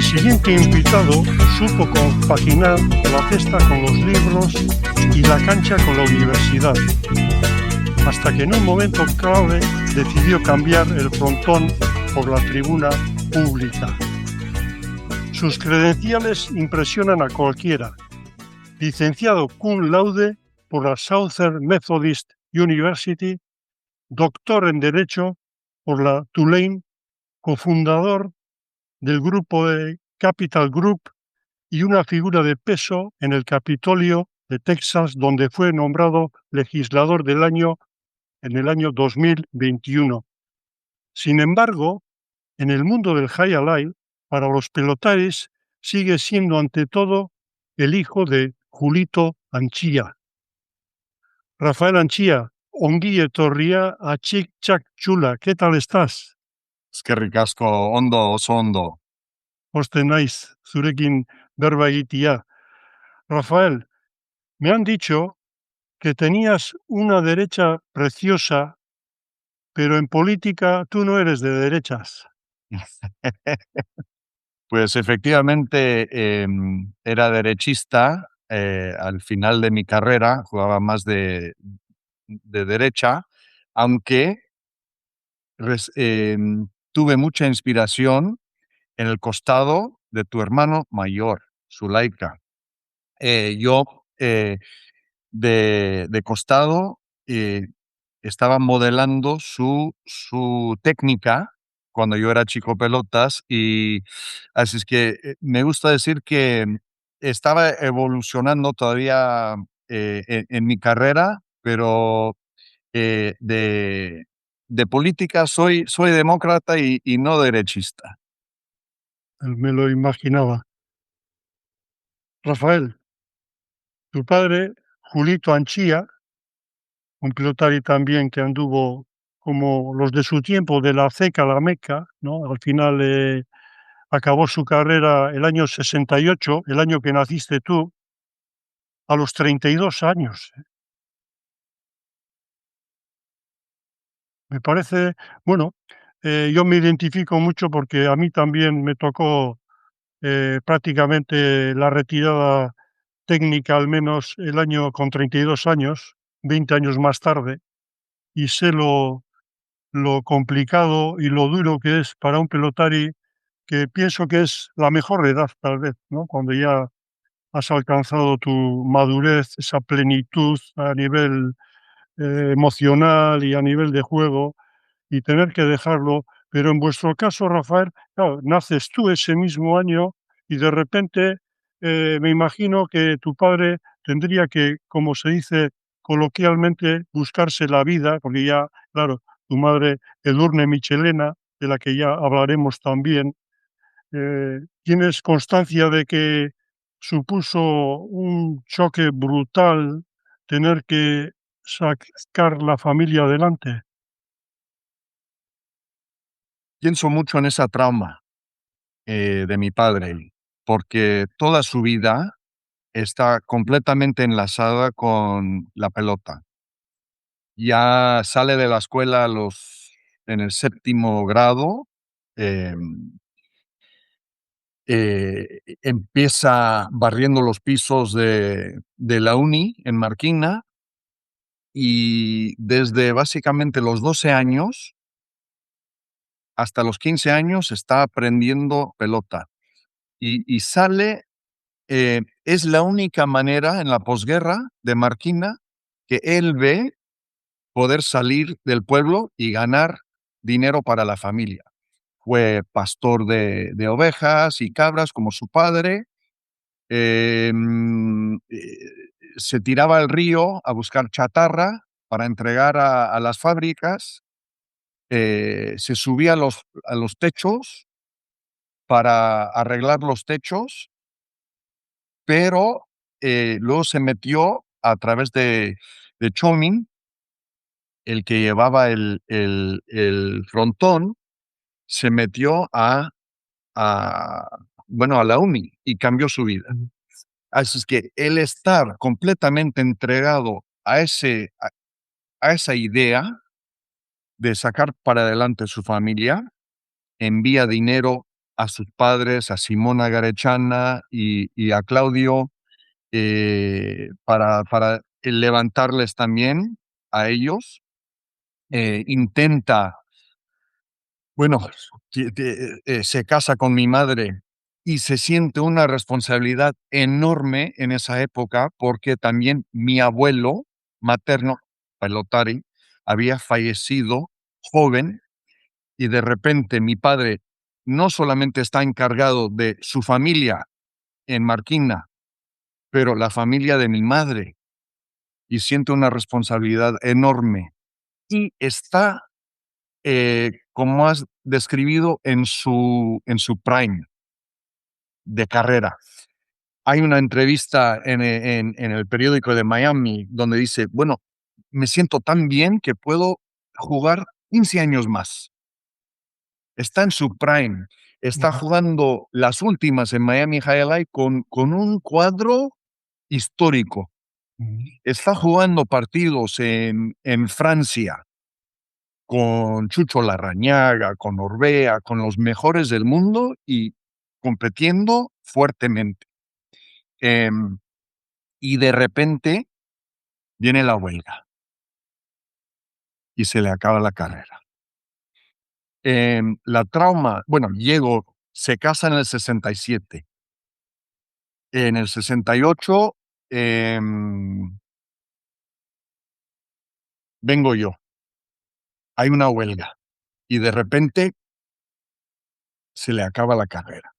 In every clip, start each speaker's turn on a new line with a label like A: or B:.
A: siguiente invitado supo compaginar la cesta con los libros y la cancha con la universidad, hasta que en un momento clave decidió cambiar el frontón por la tribuna pública. Sus credenciales impresionan a cualquiera. Licenciado cum laude por la Southern Methodist University, doctor en Derecho por la Tulane, cofundador del grupo de Capital Group y una figura de peso en el Capitolio de Texas, donde fue nombrado legislador del año en el año 2021. Sin embargo, en el mundo del highlight, para los pelotaris sigue siendo ante todo el hijo de Julito Anchía. Rafael Anchía, ongi etorria a Chic Chac Chula, ¿qué tal estás?
B: Eskerrik asko, ondo, oso ondo.
A: Poste naiz, zurekin berba egitea. Rafael, me han dicho que tenías una derecha preciosa, pero en política tú no eres de derechas.
B: Pues efectivamente era derechista. Al final de mi carrera jugaba más de derecha, aunque tuve mucha inspiración en el costado de tu hermano mayor, Zulaika. Yo de costado estaba modelando su técnica cuando yo era chico pelotas, y así es que me gusta decir que estaba evolucionando todavía en mi carrera, pero de política soy demócrata y no derechista.
A: Me lo imaginaba. Rafael, tu padre, Julito Anchía, un pelotari también que anduvo como los de su tiempo, de la ceca a la meca, ¿no? Al final acabó su carrera el año 68, el año que naciste tú, a los 32 años. Me parece, bueno, yo me identifico mucho porque a mí también me tocó prácticamente la retirada técnica, al menos el año con 32 años, 20 años más tarde, y sé lo complicado y lo duro que es para un pelotari, que pienso que es la mejor edad, tal vez, ¿no? Cuando ya has alcanzado tu madurez, esa plenitud a nivel emocional y a nivel de juego, y tener que dejarlo. Pero en vuestro caso, Rafael, claro, naces tú ese mismo año y de repente me imagino que tu padre tendría que, como se dice coloquialmente, buscarse la vida, porque ya, claro, tu madre, Edurne Michelena, de la que ya hablaremos también, ¿tienes constancia de que supuso un choque brutal tener que sacar la familia adelante?
B: Pienso mucho en esa trauma de mi padre, porque toda su vida está completamente enlazada con la pelota. Ya sale de la escuela en el séptimo grado, empieza barriendo los pisos de la uni en Marquina, y desde básicamente los 12 años hasta los 15 años está aprendiendo pelota. Y sale, es la única manera en la posguerra de Marquina que él ve poder salir del pueblo y ganar dinero para la familia. Fue pastor de ovejas y cabras como su padre. eh, Se tiraba al río a buscar chatarra para entregar a las fábricas. Se subía a los techos para arreglar los techos, pero luego se metió a través de Chomin, el que llevaba el frontón, se metió bueno, a la uni y cambió su vida. Así es que el estar completamente entregado a esa idea de sacar para adelante su familia, envía dinero a sus padres, a Simona Garechana y a Claudio, para levantarles también a ellos. Intenta, bueno, se casa con mi madre y se siente una responsabilidad enorme en esa época porque también mi abuelo materno, Pelotari, había fallecido joven y de repente mi padre no solamente está encargado de su familia en Marquina, pero la familia de mi madre y siente una responsabilidad enorme. Y está, como has describido, en su prime de carrera. Hay una entrevista en el periódico de Miami donde dice, bueno, me siento tan bien que puedo jugar 15 años más. Está en su prime. Está
A: Ujú,
B: jugando las últimas en Miami Highlight con un cuadro histórico.
A: ujú.
B: Está jugando partidos en Francia con Chucho Larrañaga, con Orbea, con los mejores del mundo y compitiendo fuertemente. Em, y de repente viene la huelga y se le acaba la carrera. La trauma, bueno, Diego se casa en el 67. En el 68 vengo yo, hay una huelga y de repente se le acaba la carrera.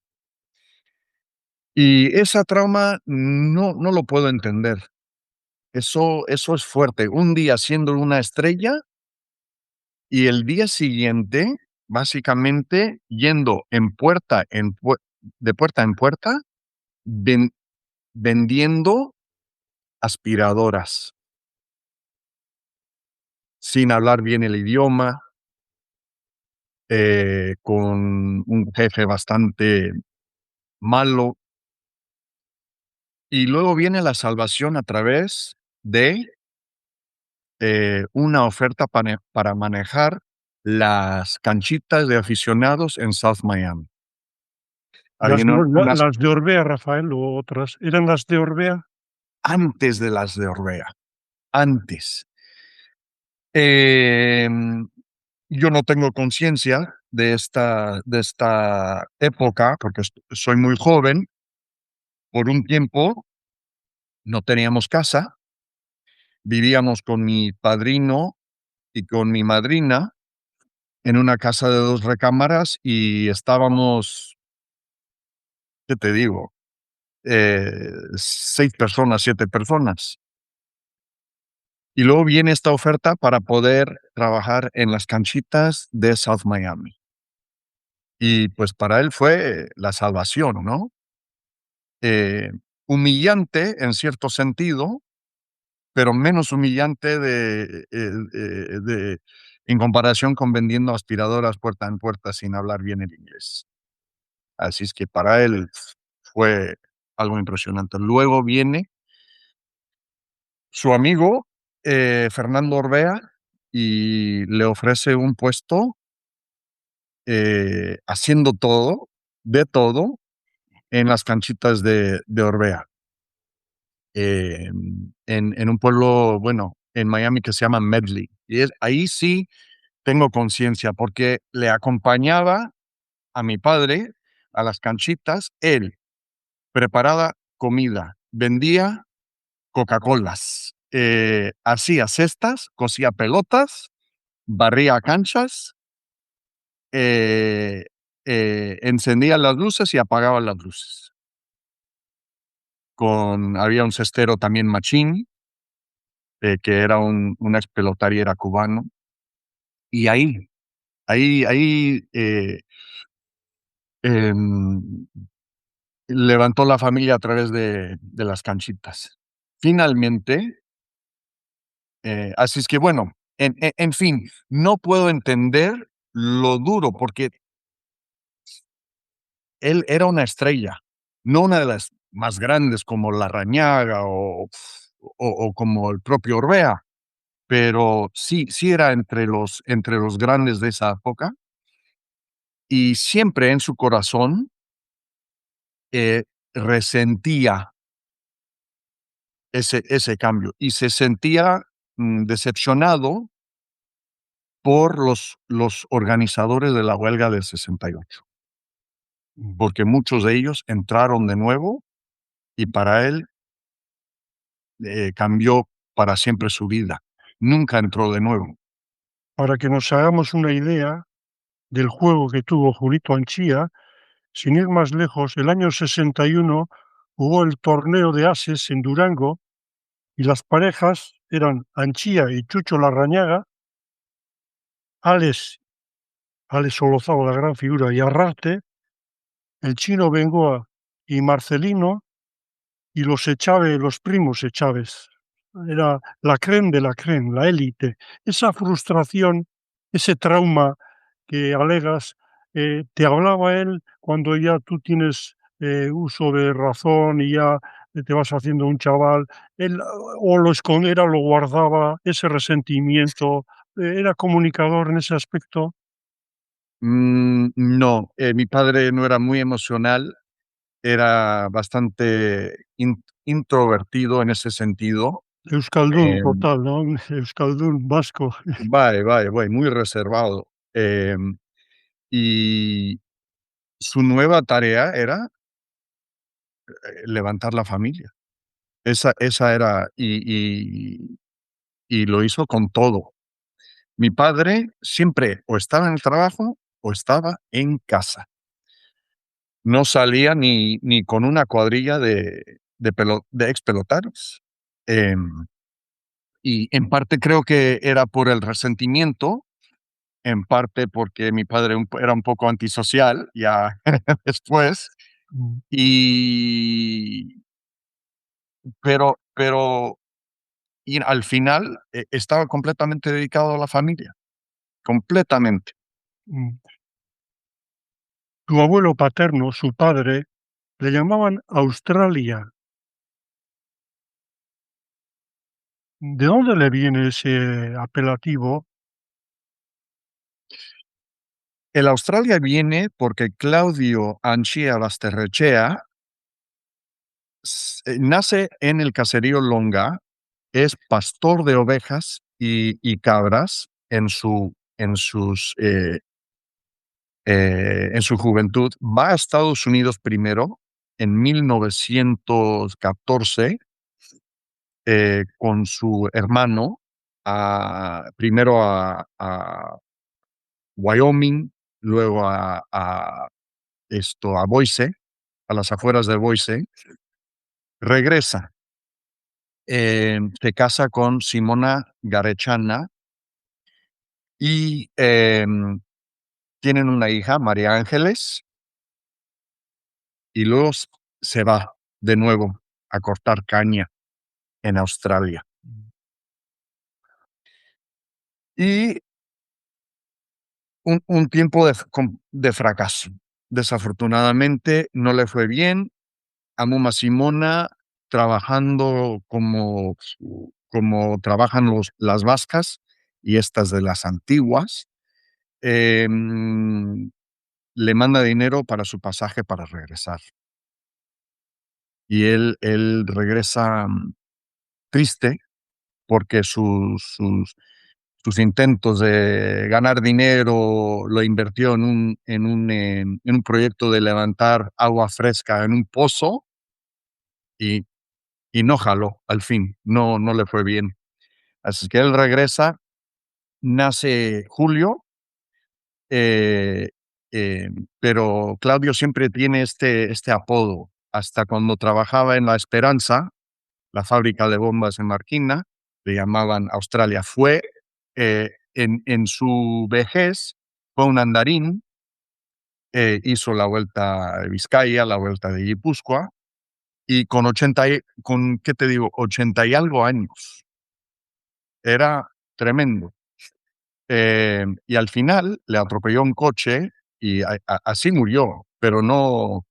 B: Y esa trauma no lo puedo entender. Eso es fuerte. Un día siendo una estrella y el día siguiente, básicamente, yendo de puerta en puerta, ven- vendiendo aspiradoras, sin hablar bien el idioma, con un jefe bastante malo. Y luego viene la salvación a través de una oferta para manejar las canchitas de aficionados en South Miami.
A: Las,
B: Habían unas
A: las de Orbea, Rafael, o otras. ¿Eran las de Orbea?
B: antes de las de Orbea, antes. Em, yo no tengo conciencia de esta época porque soy muy joven. Por un tiempo no teníamos casa, vivíamos con mi padrino y con mi madrina en una casa de 2 recámaras y estábamos, ¿qué te digo? 6 personas, 7 personas. Y luego viene esta oferta para poder trabajar en las canchitas de South Miami. Y pues para él fue la salvación, ¿no? Eh, Humillante en cierto sentido, pero menos humillante en comparación con vendiendo aspiradoras puerta en puerta sin hablar bien el inglés. Así es que para él fue algo impresionante. Luego viene su amigo, Fernando Orbea, y le ofrece un puesto, haciendo todo, de todo, en las canchitas de Orbea, en un pueblo, bueno, en Miami que se llama Medley. Y ahí sí tengo conciencia, porque le acompañaba a mi padre a las canchitas, él preparaba comida, vendía Coca-Colas, hacía cestas, cosía pelotas, barría canchas, eh, encendía las luces y apagaba las luces. Había un cestero también machín, que era un ex pelotari, era cubano, y ahí em, levantó la familia a través de las canchitas. Finalmente, así es que bueno, en fin, no puedo entender lo duro, porque él era una estrella, no una de las más grandes como Larrañaga o como el propio Orbea, pero sí era entre los grandes de esa época. y siempre en su corazón resentía ese cambio y se sentía decepcionado por los organizadores de la huelga del 68, porque muchos de ellos entraron de nuevo y para él cambió para siempre su vida. Nunca entró de nuevo.
A: Para que nos hagamos una idea del juego que tuvo Julito Anchía, sin ir más lejos, el año 61 hubo el torneo de ases en Durango y las parejas eran Anchía y Chucho Larrañaga, Alex, Alex Solozábal, la gran figura, y Arrarte, el Chino Bengoa y Marcelino, y los Echave, los primos Echaves. Era la crème de la crème, la élite. Esa frustración, ese trauma que alegas, ¿te hablaba él cuando ya tú tienes uso de razón y ya te vas haciendo un chaval? Él o lo escondía, lo guardaba, ese resentimiento, ¿era comunicador en ese aspecto?
B: No, mi padre no era muy emocional, era bastante introvertido en ese sentido.
A: Euskaldun
B: Em,
A: total, ¿no? Euskaldun vasco.
B: muy reservado. Y su nueva tarea era levantar la familia. Esa era, y lo hizo con todo. Mi padre siempre o estaba en el trabajo o estaba en casa. No salía ni con una cuadrilla de ex pelotaros. Y en parte creo que era por el resentimiento, en parte porque mi padre era un poco antisocial ya después,
A: Mm,
B: y pero y al final estaba completamente dedicado a la familia, completamente.
A: mm. Tu abuelo paterno, su padre, le llamaban Australia. ¿De dónde le viene ese apelativo?
B: El Australia viene porque Claudio Anchia Basterrechea nace en el caserío Longa, es pastor de ovejas y cabras en su juventud. Va a Estados Unidos primero en 1914 con su hermano, primero a Wyoming, luego a Boise, a las afueras de Boise. Regresa, se casa con Simona Garechana y tienen una hija, María Ángeles, y luego se va de nuevo a cortar caña en Australia. Y un tiempo de fracaso. Desafortunadamente no le fue bien. Amuma Simona trabajando como trabajan las vascas y estas de las antiguas. Le manda dinero para su pasaje para regresar. Y él regresa triste porque sus intentos de ganar dinero lo invirtió en un proyecto de levantar agua fresca en un pozo y, y no jaló al fin, no le fue bien. Así que él regresa, nace Julio, eh, eh, pero Claudio siempre tiene este apodo. Hasta cuando trabajaba en La Esperanza, la fábrica de bombas en Marquina, le llamaban Australia. En su vejez, fue un andarín, hizo la vuelta de Vizcaya, la vuelta de Guipúzcoa, y con, ¿qué te digo? 80 y algo años. Era tremendo. Y al final le atropelló un coche y así murió, pero no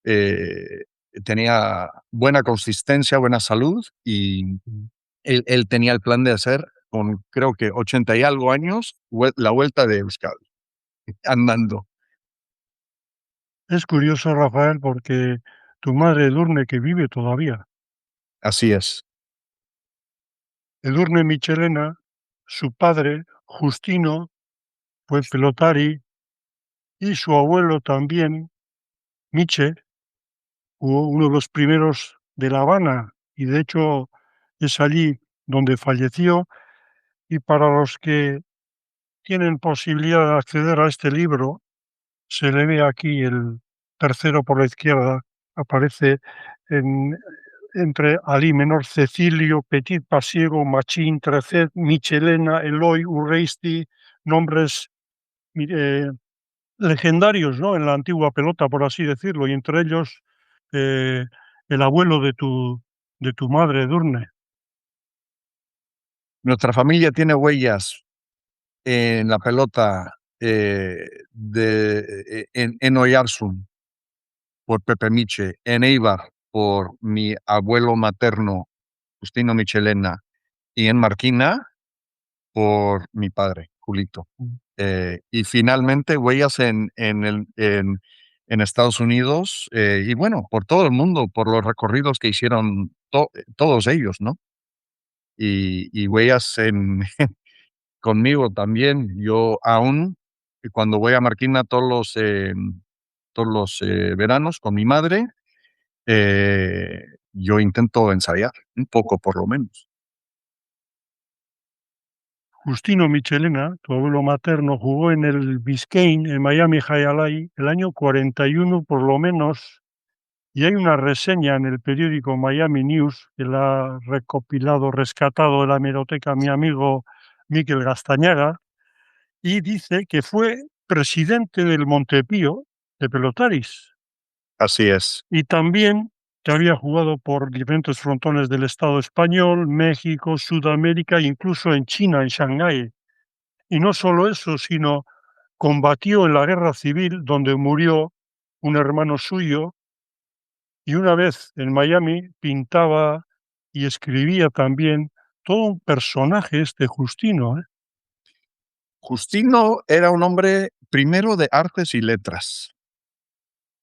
B: eh, tenía buena consistencia, buena salud y
A: Mm,
B: él tenía el plan de hacer con creo que 80 y algo años la vuelta de Euskadi, andando.
A: Es curioso, Rafael, porque tu madre Edurne, que vive todavía,
B: Así es.
A: Edurne Michelena, su padre, Justino, fue pelotari y su abuelo también, Miche, fue uno de los primeros de La Habana y de hecho es allí donde falleció. Y para los que tienen posibilidad de acceder a este libro, se le ve aquí el tercero por la izquierda, aparece en, entre Ali menor Cecilio, Petit Pasiego, Machín, Trecet, Michelena, Eloy, Urreisti, nombres eh, legendarios, ¿no? En la antigua pelota, por así decirlo, y entre ellos eh, el abuelo de tu madre, Edurne.
B: Nuestra familia tiene huellas en la pelota en Oyarzún por Pepe Miche, en Eibar por mi abuelo materno, Justino Michelena, y en Marquina por mi padre, Julito. Y finalmente huellas en Estados Unidos y bueno, por todo el mundo, por los recorridos que hicieron todos ellos, ¿no? Y huellas conmigo también. Yo aún, cuando voy a Marquina todos los veranos con mi madre, yo intento ensayar, un poco por lo menos.
A: Justino Michelena, tu abuelo materno, jugó en el Biscayne, en Miami High Alay, el año 41 por lo menos, y hay una reseña en el periódico Miami News que la ha recopilado, rescatado de la hemeroteca mi amigo Miquel Gastañaga, y dice que fue presidente del Montepío de Pelotaris
B: Así es.
A: y también que había jugado por diferentes frontones del Estado español, México, Sudamérica, incluso en China, en Shanghái. Y no solo eso, sino combatió en la guerra civil donde murió un hermano suyo y una vez en Miami pintaba y escribía también todo un personaje este Justino, ¿eh?
B: Justino era un hombre primero de artes y letras.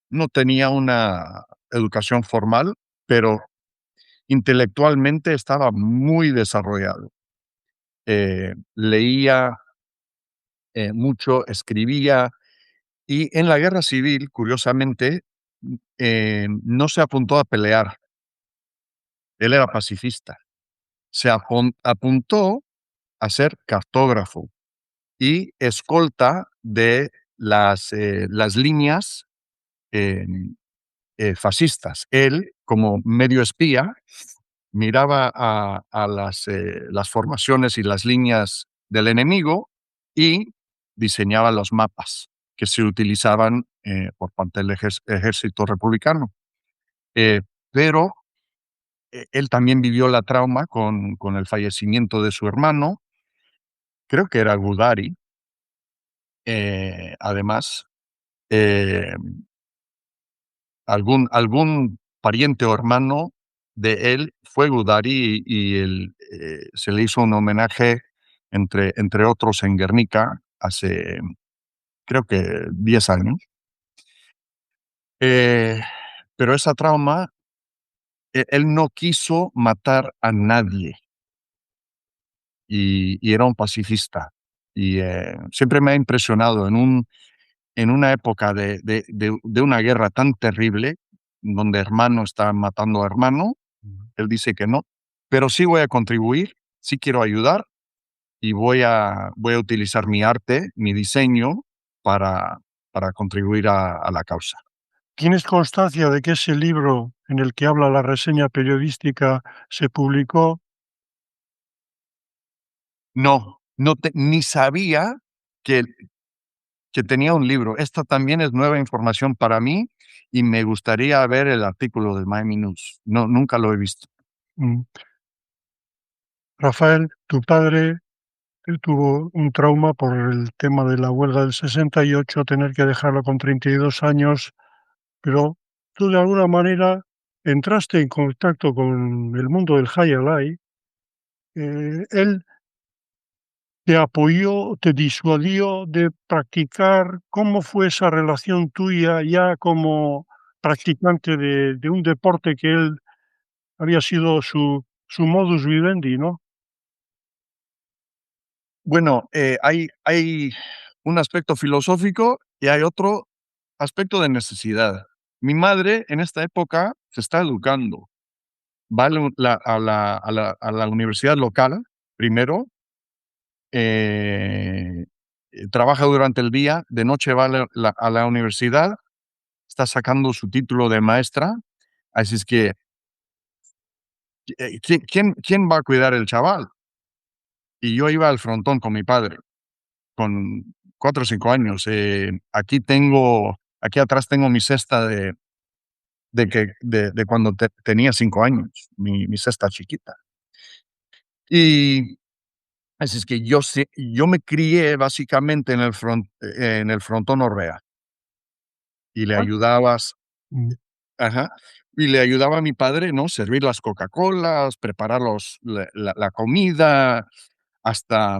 B: No tenía una educación formal, pero intelectualmente estaba muy desarrollado. Leía mucho, escribía y en la guerra civil, curiosamente, no se apuntó a pelear. Él era pacifista. Apuntó a ser cartógrafo y escolta de las líneas eh, fascistas. Él, como medio espía, miraba a las formaciones y las líneas del enemigo y diseñaba los mapas que se utilizaban por parte del ejército republicano. Pero él también vivió la trauma con el fallecimiento de su hermano, creo que era Gudari, además, eh, algún pariente o hermano de él fue Gudari y se le hizo un homenaje, entre otros, en Guernica hace, creo que 10 años. Eh, pero esa trauma, él no quiso matar a nadie y era un pacifista. Y siempre me ha impresionado en una época de una guerra tan terrible, donde hermano está matando a hermano. Él dice que no, pero sí voy a contribuir, sí quiero ayudar y voy a utilizar mi arte, mi diseño para contribuir a la causa.
A: ¿Tienes constancia de que ese libro en el que habla la reseña periodística se publicó?
B: No, ni sabía que, que tenía un libro. Esta también es nueva información para mí y me gustaría ver el artículo de Miami News. No, nunca lo he visto.
A: Mm. Rafael, tu padre tuvo un trauma por el tema de la huelga del 68, tener que dejarlo con 32 años, pero tú de alguna manera entraste en contacto con el mundo del High Life. Él te apoyó, te disuadió de practicar? ¿Cómo fue esa relación tuya ya como practicante de un deporte que él había sido su modus vivendi, ¿no?
B: Bueno, hay un aspecto filosófico y hay otro aspecto de necesidad. Mi madre en esta época se está educando. Va a la universidad local primero, eh, trabaja durante el día, de noche va a la universidad, está sacando su título de maestra, así es que, ¿quién va a cuidar el chaval? Y yo iba al frontón con mi padre, con 4 o 5 años. Aquí atrás tengo mi cesta de cuando tenía 5 años, mi cesta chiquita. Y así es que yo me crié básicamente en el frontón Orbea y le
A: Ah,
B: ayudabas.
A: mm,
B: Ajá. Y le ayudaba a mi padre, ¿no? Servir las Coca-Colas, preparar la comida, hasta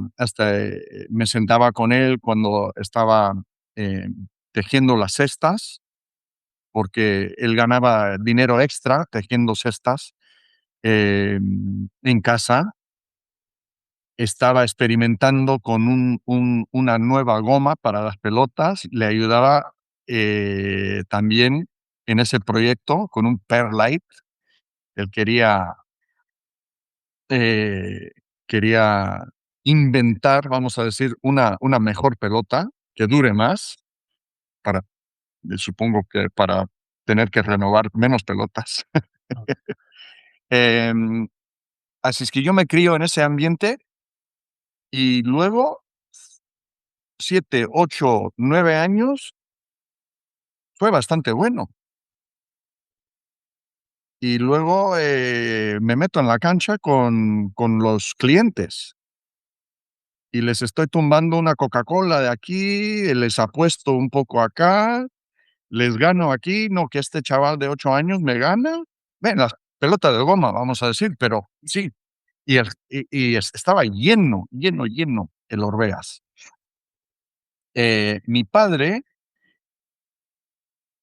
B: me sentaba con él cuando estaba, eh, tejiendo las cestas, porque él ganaba dinero extra tejiendo cestas, en casa. Estaba experimentando con una nueva goma para las pelotas, le ayudaba, también en ese proyecto con un Perlite. Él eh, quería inventar, vamos a decir, una mejor pelota que dure más para, supongo que para tener que renovar menos pelotas.
A: ah,
B: Em, Así es que yo me crío en ese ambiente y luego 7, 8, 9 años fue bastante bueno. Y luego, me meto en la cancha con los clientes y les estoy tumbando una Coca-Cola de aquí, les apuesto un poco acá, les gano aquí, no, que este chaval de 8 años me gana. Ven, las pelotas de goma, vamos a decir, pero sí. Estaba lleno, lleno, lleno el Orbeas. Mi padre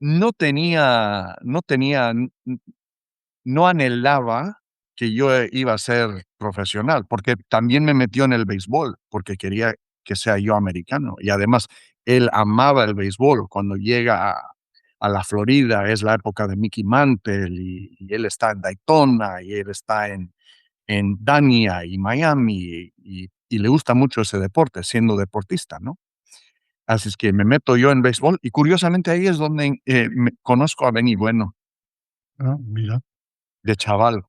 B: no anhelaba que yo iba a ser profesional, porque también me metió en el béisbol, porque quería que sea yo americano. Y además, él amaba el béisbol. Cuando llega a la Florida, es la época de Mickey Mantle, y él está en Daytona, y él está en Dania y Miami, y le gusta mucho ese deporte, siendo deportista, ¿no? Así es que me meto yo en béisbol, y curiosamente ahí es donde, conozco a Benny Bueno
A: mira.
B: de chaval.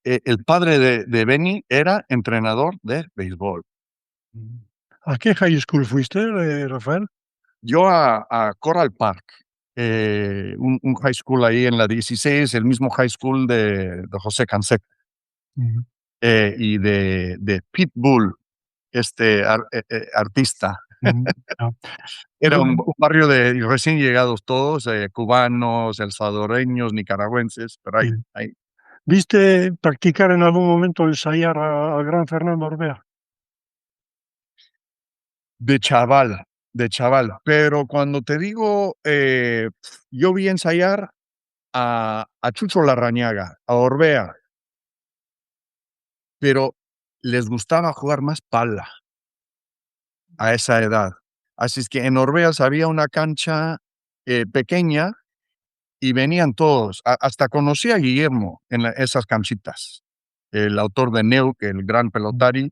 B: El padre de Benny era entrenador de béisbol.
A: Mm. ¿A qué high school fuiste, Rafael?
B: Yo a Coral Park, un high school ahí en la 16, el mismo high school de José Canseco,
A: Ujú,
B: y de Pitbull, artista.
A: ujú, ya.
B: Era un
A: Bu-
B: barrio de recién llegados todos, cubanos, el salvadoreños, nicaragüenses, pero
A: sí.
B: ahí
A: ¿Viste practicar en algún momento, ensayar al gran Fernando Orbea?
B: de chaval, de chaval. Pero cuando te digo, yo vi ensayar a Chucho Larrañaga, a Orbea, pero les gustaba jugar más pala a esa edad. Así es que en Orbeas había una cancha, pequeña, y venían todos. Hasta conocí a Guillermo en esas canchitas, el autor de Neuk, el gran
A: Mm.
B: pelotari,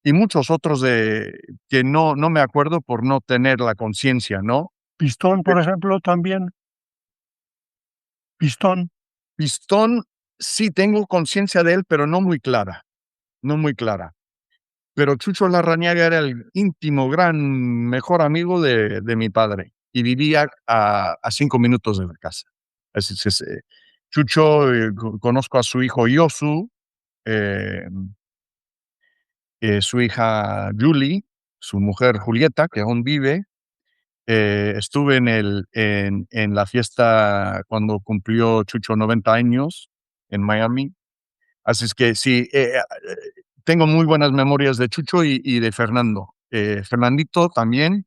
B: y muchos otros que no me acuerdo por no tener la conciencia, ¿no?
A: Pistón, por ejemplo, también. Pistón.
B: Pistón, sí tengo conciencia de él, pero no muy clara, no muy clara. Pero Chucho Larrañaga era el íntimo, gran, mejor amigo de mi padre y vivía a 5 minutos de la casa. Así es, Chucho, conozco a su hijo Yosu, eh, su hija Julie, su mujer Julieta, que aún vive. Estuve en la fiesta cuando cumplió Chucho 90 años en Miami. Así es que sí, tengo muy buenas memorias de Chucho y de Fernando. Fernandito también,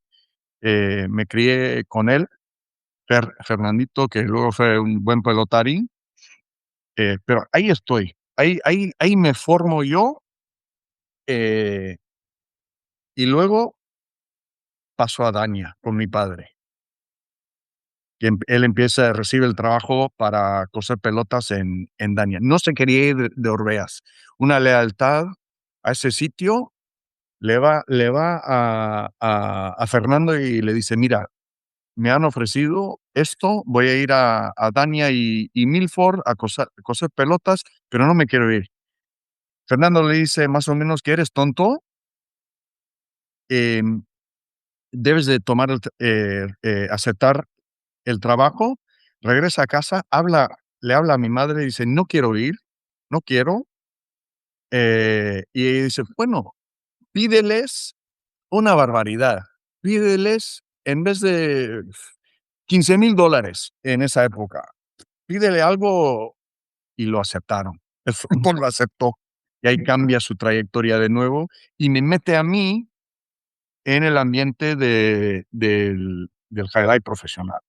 B: me crié con él. Fernandito, que luego fue un buen pelotarín, pero ahí estoy. Ahí me formo yo, eh, y luego paso a Dania con mi padre. Que él empieza, recibe el trabajo para coser pelotas en Dania. No se quería ir de Orbeas. Una lealtad a ese sitio le va a Fernando y le dice, mira, me han ofrecido esto, voy a ir a Dania y Milford a coser pelotas, pero no me quiero ir. Fernando le dice más o menos que eres tonto, em, debes de aceptar el trabajo, regresa a casa, le habla a mi madre y dice, no quiero ir, no quiero. Y ella dice, bueno, pídeles una barbaridad, pídeles en vez de $15,000 en esa época, pídele algo y lo aceptaron. El fútbol lo aceptó y ahí cambia su trayectoria de nuevo y me mete a mí en el ambiente del highlight profesional.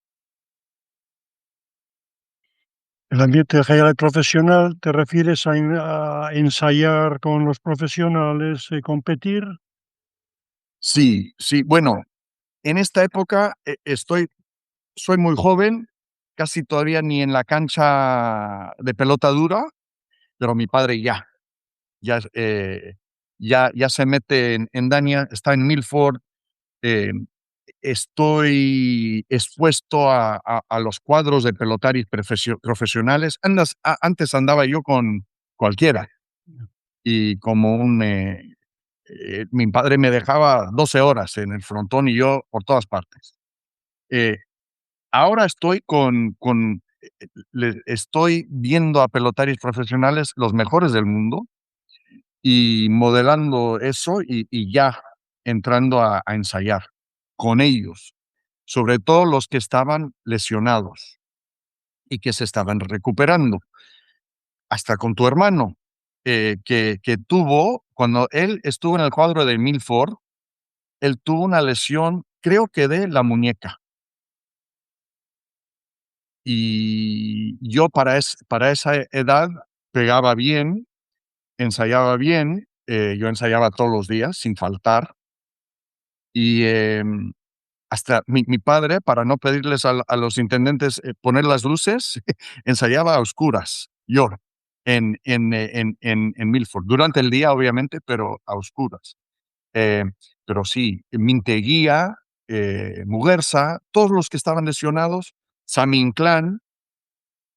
A: El ambiente de highlight profesional, ¿te refieres a ensayar con los profesionales, competir?
B: Sí, sí, bueno, en esta época soy muy joven, casi todavía ni en la cancha de pelota dura, pero mi padre ya, ya se mete en Dania, está en Milford, eh, estoy expuesto a los cuadros de pelotaris profesionales. Antes andaba yo con cualquiera y como mi padre me dejaba 12 horas en el frontón y yo por todas partes. Eh, Ahora estoy viendo a pelotaris profesionales, los mejores del mundo, y modelando eso y ya entrando a ensayar con ellos, sobre todo los que estaban lesionados y que se estaban recuperando. Hasta con tu hermano, que tuvo, cuando él estuvo en el cuadro de Milford, él tuvo una lesión, creo que de la muñeca. Y yo para esa edad pegaba bien, ensayaba bien, yo ensayaba todos los días sin faltar y, hasta mi padre, para no pedirles a los intendentes, poner las luces, ensayaba a oscuras, yo, en Milford, durante el día, obviamente, pero a oscuras. Eh, pero sí, Minteguía, Muguerza, todos los que estaban lesionados, Sami Inclán,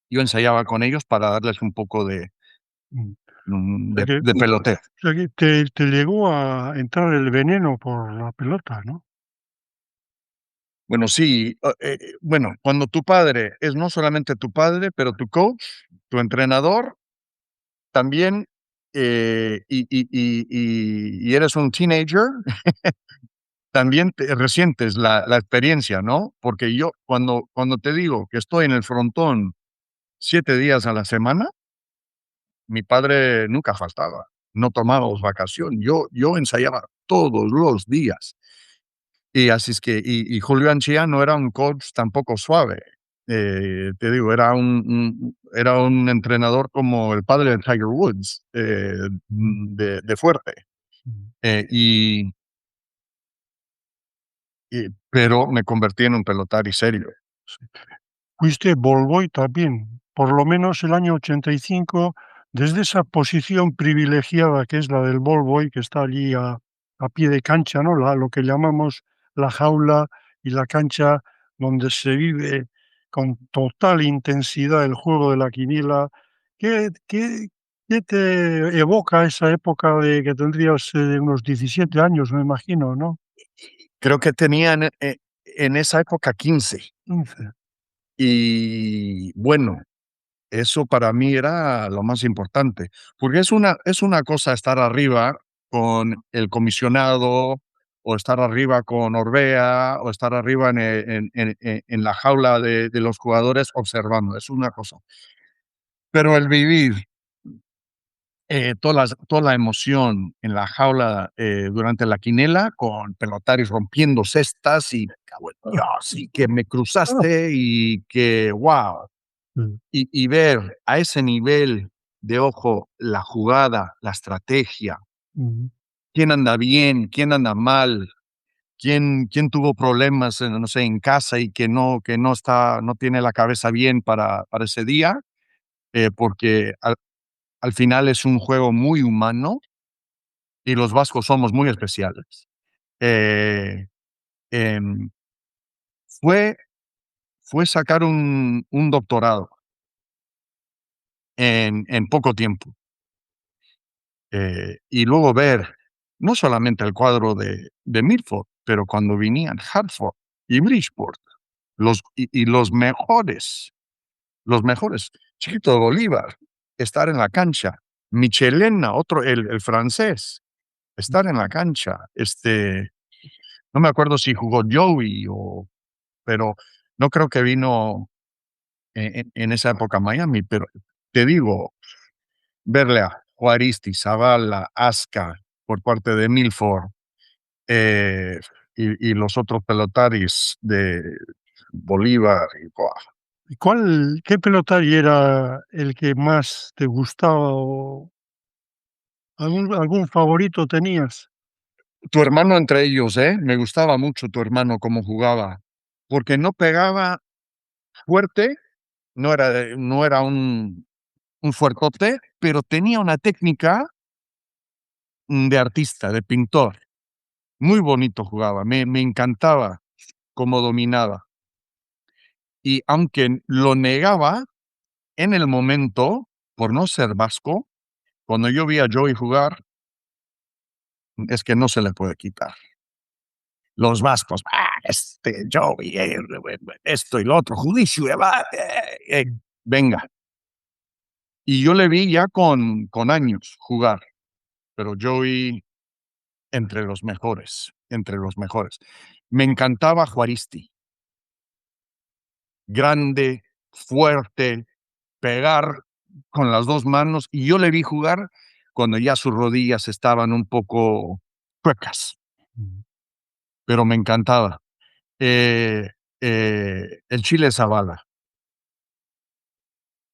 B: yo ensayaba con ellos para darles un poco de,
A: Mm.
B: mm,
A: O sea
B: de,
A: que
B: de peloteo.
A: te llegó a entrar el veneno por la pelota, ¿no?
B: Bueno, sí, bueno, cuando tu padre es no solamente tu padre, pero tu coach, tu entrenador, también, y eres un teenager, también te resientes la experiencia, ¿no? Porque yo, cuando te digo que estoy en el frontón 7 días a la semana, mi padre nunca faltaba, no tomábamos vacación, yo ensayaba todos los días. Y así es que, Julio Anchía no era un coach tampoco suave. Te digo, era un entrenador como el padre de Tiger Woods,
A: Mm,
B: de fuerte.
A: mm.
B: Eh, y, pero me convertí en un pelotari serio.
A: Sí. Fuiste ball boy también, por lo menos el año 85, desde esa posición privilegiada que es la del ball boy, que está allí a pie de cancha, ¿no? Lo que llamamos la jaula y la cancha donde se vive con total intensidad el juego de la quiniela. ¿Qué te evoca esa época de que tendrías unos 17 años, me imagino, ¿no?
B: Creo que tenían en esa época 15.
A: 15.
B: Y bueno, eso para mí era lo más importante, porque es una cosa estar arriba con el comisionado, o estar arriba con Orbea, o estar arriba en la jaula de los jugadores observando, es una cosa. Pero el vivir toda la emoción en la jaula durante la quinela, con pelotaris rompiendo cestas y, cago en Dios, y que me cruzaste y que, wow.
A: Mm,
B: Y ver a ese nivel de ojo la jugada, la estrategia,
A: mm,
B: quién anda bien, quién anda mal, quién tuvo problemas, no sé, en casa y no tiene la cabeza bien para ese día, porque al final es un juego muy humano y los vascos somos muy especiales. Eh, em, fue, fue sacar un doctorado en poco tiempo. Y luego ver no solamente el cuadro de Milford, pero cuando venían Hartford y Bridgeport, y los mejores, Chiquito Bolívar, estar en la cancha, Michelena, otro, el francés, estar en la cancha, no me acuerdo si jugó Joey pero no creo que vino en esa época a Miami, pero te digo, verle a Juaristi, Zavala, Asca por parte de Milford, eh, y los otros pelotaris de Bolívar. ¡Buah!
A: ¿Y qué pelotari era el que más te gustaba o algún favorito tenías?
B: Tu hermano entre ellos, ¿eh? Me gustaba mucho tu hermano cómo jugaba, porque no pegaba fuerte, no era un fuertote, pero tenía una técnica de artista, de pintor. Muy bonito jugaba, me encantaba cómo dominaba. Y aunque lo negaba en el momento, por no ser vasco, cuando yo vi a Joey jugar, es que no se le puede quitar. Los vascos, Joey, esto y lo otro, judicio, venga. Y yo le vi ya con años jugar, pero Joey entre los mejores, entre los mejores. Me encantaba Juaristi, grande, fuerte, pegar con las dos manos, y yo le vi jugar cuando ya sus rodillas estaban un poco chuecas,
A: Mm.
B: pero me encantaba. El Chile Zavala.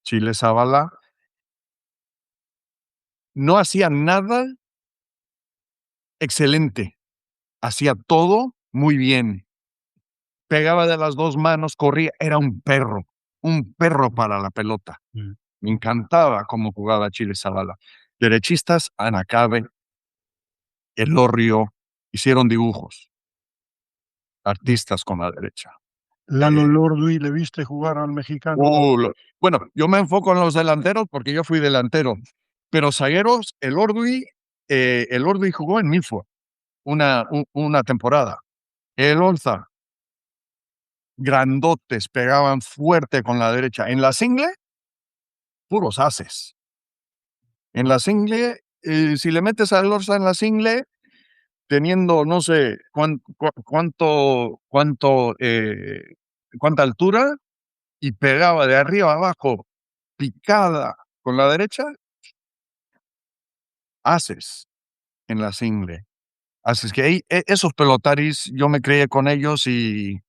B: Chile Zavala no hacía nada excelente, hacía todo muy bien. Pegaba de las dos manos, corría, era un perro para la pelota.
A: Mm.
B: Me encantaba cómo jugaba Chile Zavala. Derechistas, Anacabe, Elorrio, hicieron dibujos, artistas con la derecha.
A: Lalo
B: Eh,
A: Lordui, ¿le viste jugar al mexicano?
B: bueno, yo me enfoco en los delanteros porque yo fui delantero, pero zagueros, el Ordui jugó en Milford una temporada. El Olza, grandotes, pegaban fuerte con la derecha. En la single, puros haces. En la single, si le metes al Olza en la single, teniendo no sé cuánta altura, y pegaba de arriba a abajo, picada con la derecha, haces en la single. Así es que esos pelotaris, yo me crié con ellos y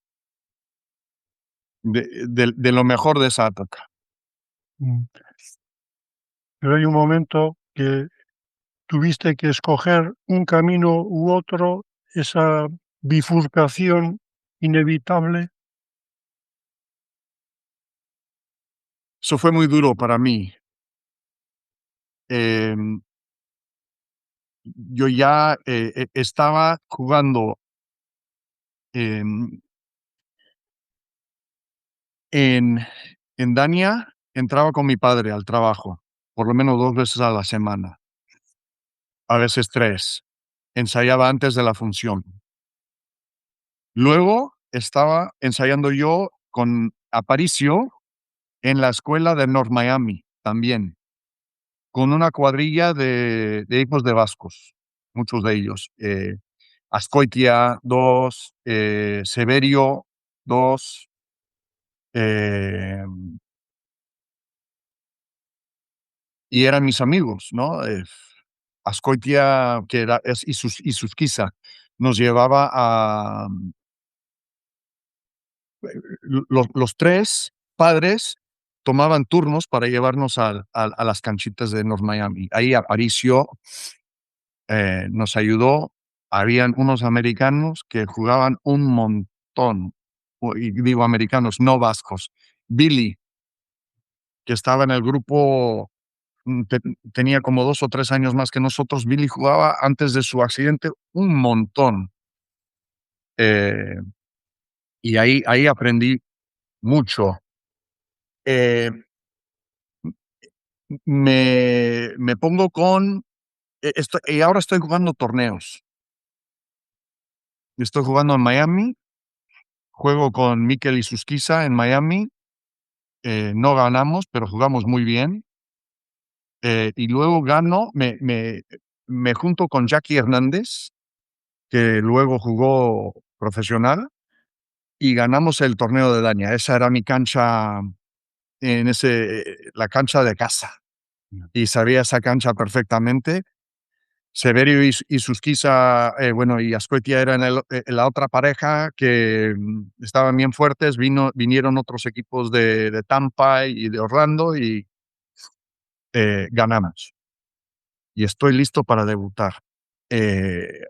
B: de lo mejor de esa época.
A: Mm. Pero hay un momento que tuviste que escoger un camino u otro, esa bifurcación inevitable.
B: Eso fue muy duro para mí. Em, yo ya estaba jugando em, en, en Dania, entraba con mi padre al trabajo, por lo menos 2 veces a la semana, a veces 3. Ensayaba antes de la función. Luego estaba ensayando yo con Aparicio en la escuela de North Miami también, con una cuadrilla de hijos de vascos, muchos de ellos. Azcoitia, 2, Severio, 2, eh, y eran mis amigos, ¿no? Azkoitia, que era, y Susquiza, nos llevaba a los tres padres tomaban turnos para llevarnos a las canchitas de North Miami. Ahí Aparicio nos ayudó. Habían unos americanos que jugaban un montón, y digo americanos, no vascos. Billy, que estaba en el grupo, tenía como 2 o 3 años más que nosotros. Billy jugaba antes de su accidente un montón. Eh, y ahí aprendí mucho. Eh, me pongo con... y ahora estoy jugando torneos. Estoy jugando en Miami, juego con Mikel y Susquiza en Miami. No ganamos, pero jugamos muy bien. Y luego gano, me junto con Jackie Hernández, que luego jugó profesional, y ganamos el torneo de Daña. Esa era mi cancha, la cancha de casa. Y sabía esa cancha perfectamente. Severio y Susquiza, bueno, y Azkoitia eran la otra pareja que estaban bien fuertes. Vinieron otros equipos de Tampa y de Orlando y ganamos. Y estoy listo para debutar.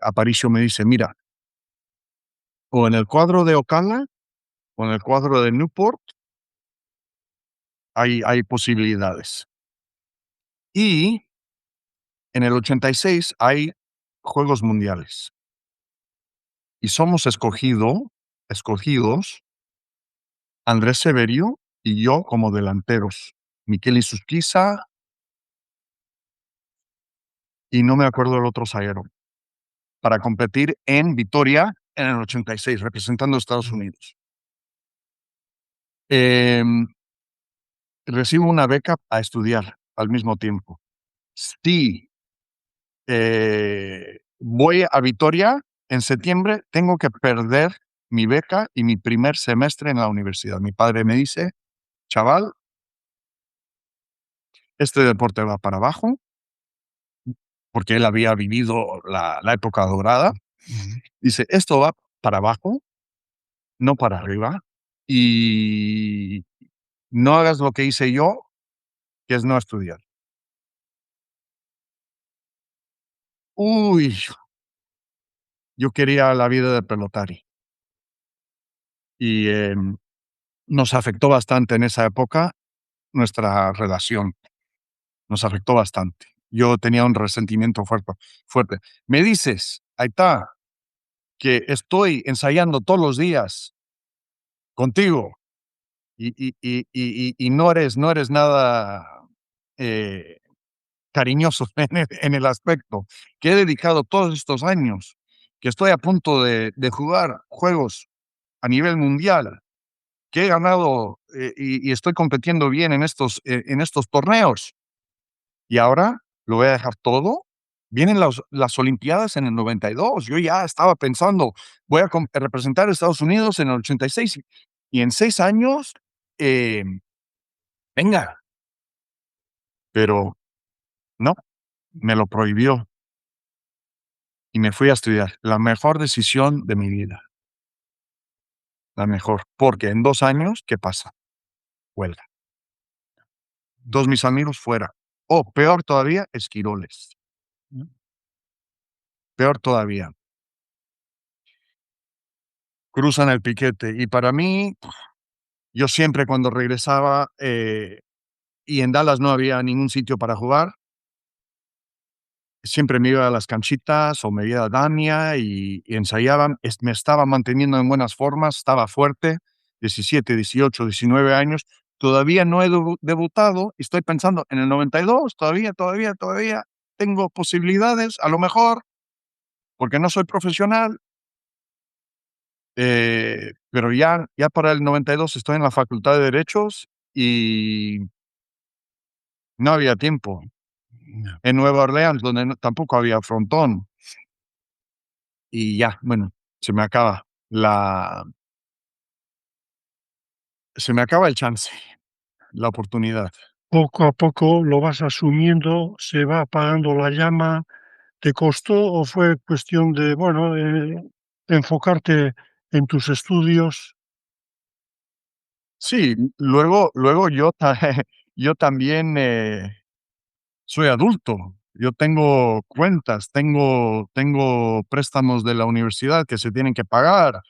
B: Aparicio me dice, mira, o en el cuadro de Ocala o en el cuadro de Newport hay posibilidades. Y en el 86 hay Juegos Mundiales. Y somos escogidos Andrés Severio y yo como delanteros. Mikel Susquiza y no me acuerdo del otro zaguero. Para competir en Vitoria en el 86, representando a Estados Unidos. Recibo una beca a estudiar al mismo tiempo. Sí, voy a Vitoria en septiembre, tengo que perder mi beca y mi primer semestre en la universidad. Mi padre me dice, chaval, este deporte va para abajo, porque él había vivido la época dorada. Dice, esto va para abajo, no para arriba, y no hagas lo que hice yo, que es no estudiar. Uy, yo quería la vida de pelotari. Y nos afectó bastante en esa época nuestra relación. Nos afectó bastante. Yo tenía un resentimiento fuerte. Me dices, ahí está, que estoy ensayando todos los días contigo y no eres nada cariñoso en el aspecto que he dedicado todos estos años, que estoy a punto de jugar juegos a nivel mundial, que he ganado y estoy compitiendo bien en estos torneos. Y ahora lo voy a dejar todo. Vienen las Olimpiadas en el 92. Yo ya estaba pensando, voy a representar a Estados Unidos en el 86 y en 6 años, venga. Pero no, me lo prohibió y me fui a estudiar. La mejor decisión de mi vida. La mejor. Porque en 2 años, ¿qué pasa? Huelga. Todos mis amigos fuera. O peor todavía, esquiroles. Peor todavía. Cruzan el piquete. Y para mí, yo siempre cuando regresaba y en Dallas no había ningún sitio para jugar, siempre me iba a las canchitas o me iba a Dania y ensayaban. Me estaba manteniendo en buenas formas, estaba fuerte, 17, 18, 19 años. Todavía no he debutado y estoy pensando en el 92, todavía tengo posibilidades, a lo mejor, porque no soy profesional. Pero ya para el 92 estoy en la Facultad de Derechos y no había tiempo. En Nueva Orleans, donde tampoco había frontón. Y ya, bueno, se me acaba el chance, la oportunidad.
A: poco a poco lo vas asumiendo, se va apagando la llama. ¿Te costó o fue cuestión de, bueno, enfocarte en tus estudios?
B: Sí, luego yo también soy adulto. Yo tengo cuentas, tengo préstamos de la universidad que se tienen que pagar.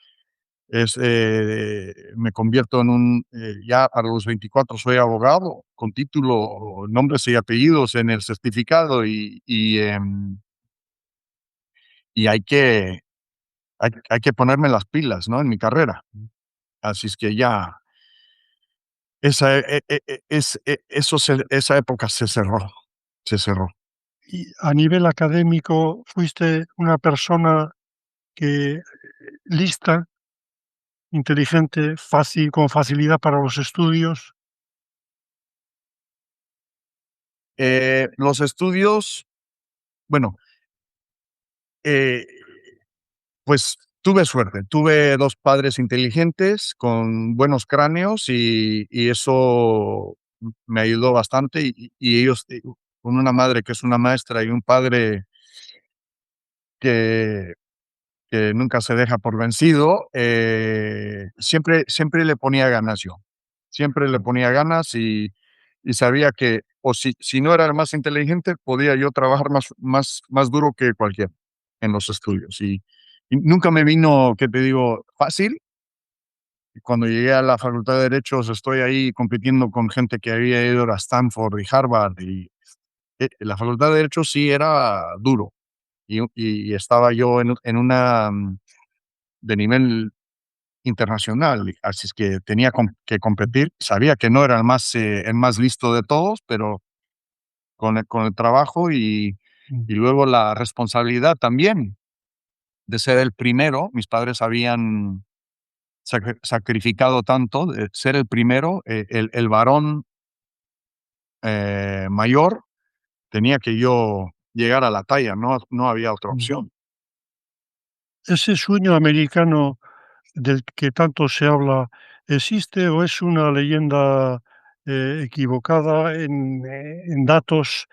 B: Me convierto en ya a los 24 soy abogado con título, nombres y apellidos en el certificado y hay que ponerme las pilas, ¿no? En mi carrera. Así es que ya esa época se cerró.
A: Y a nivel académico, ¿fuiste una persona que lista, inteligente, fácil, con facilidad para los estudios?
B: Los estudios, bueno, eh, pues tuve suerte, tuve 2 padres inteligentes con buenos cráneos y eso me ayudó bastante y ellos, con una madre que es una maestra y un padre que nunca se deja por vencido, siempre le ponía ganas yo. Siempre le ponía ganas y sabía que, o si no era el más inteligente, podía yo trabajar más duro que cualquiera en los estudios. Y nunca me vino, ¿qué te digo?, fácil. Y cuando llegué a la Facultad de Derechos, estoy ahí compitiendo con gente que había ido a Stanford y Harvard, y la Facultad de Derechos sí era duro, y estaba yo en una de nivel internacional, así es que tenía que competir. Sabía que no era el más listo de todos, pero con el trabajo
A: Mm,
B: y luego la responsabilidad también de ser el primero. Mis padres habían sacrificado tanto de ser el primero, el varón mayor, tenía que yo llegar a la talla, no había otra
A: mm.
B: opción.
A: ¿Ese sueño americano del que tanto se habla existe o es una leyenda, equivocada en datos,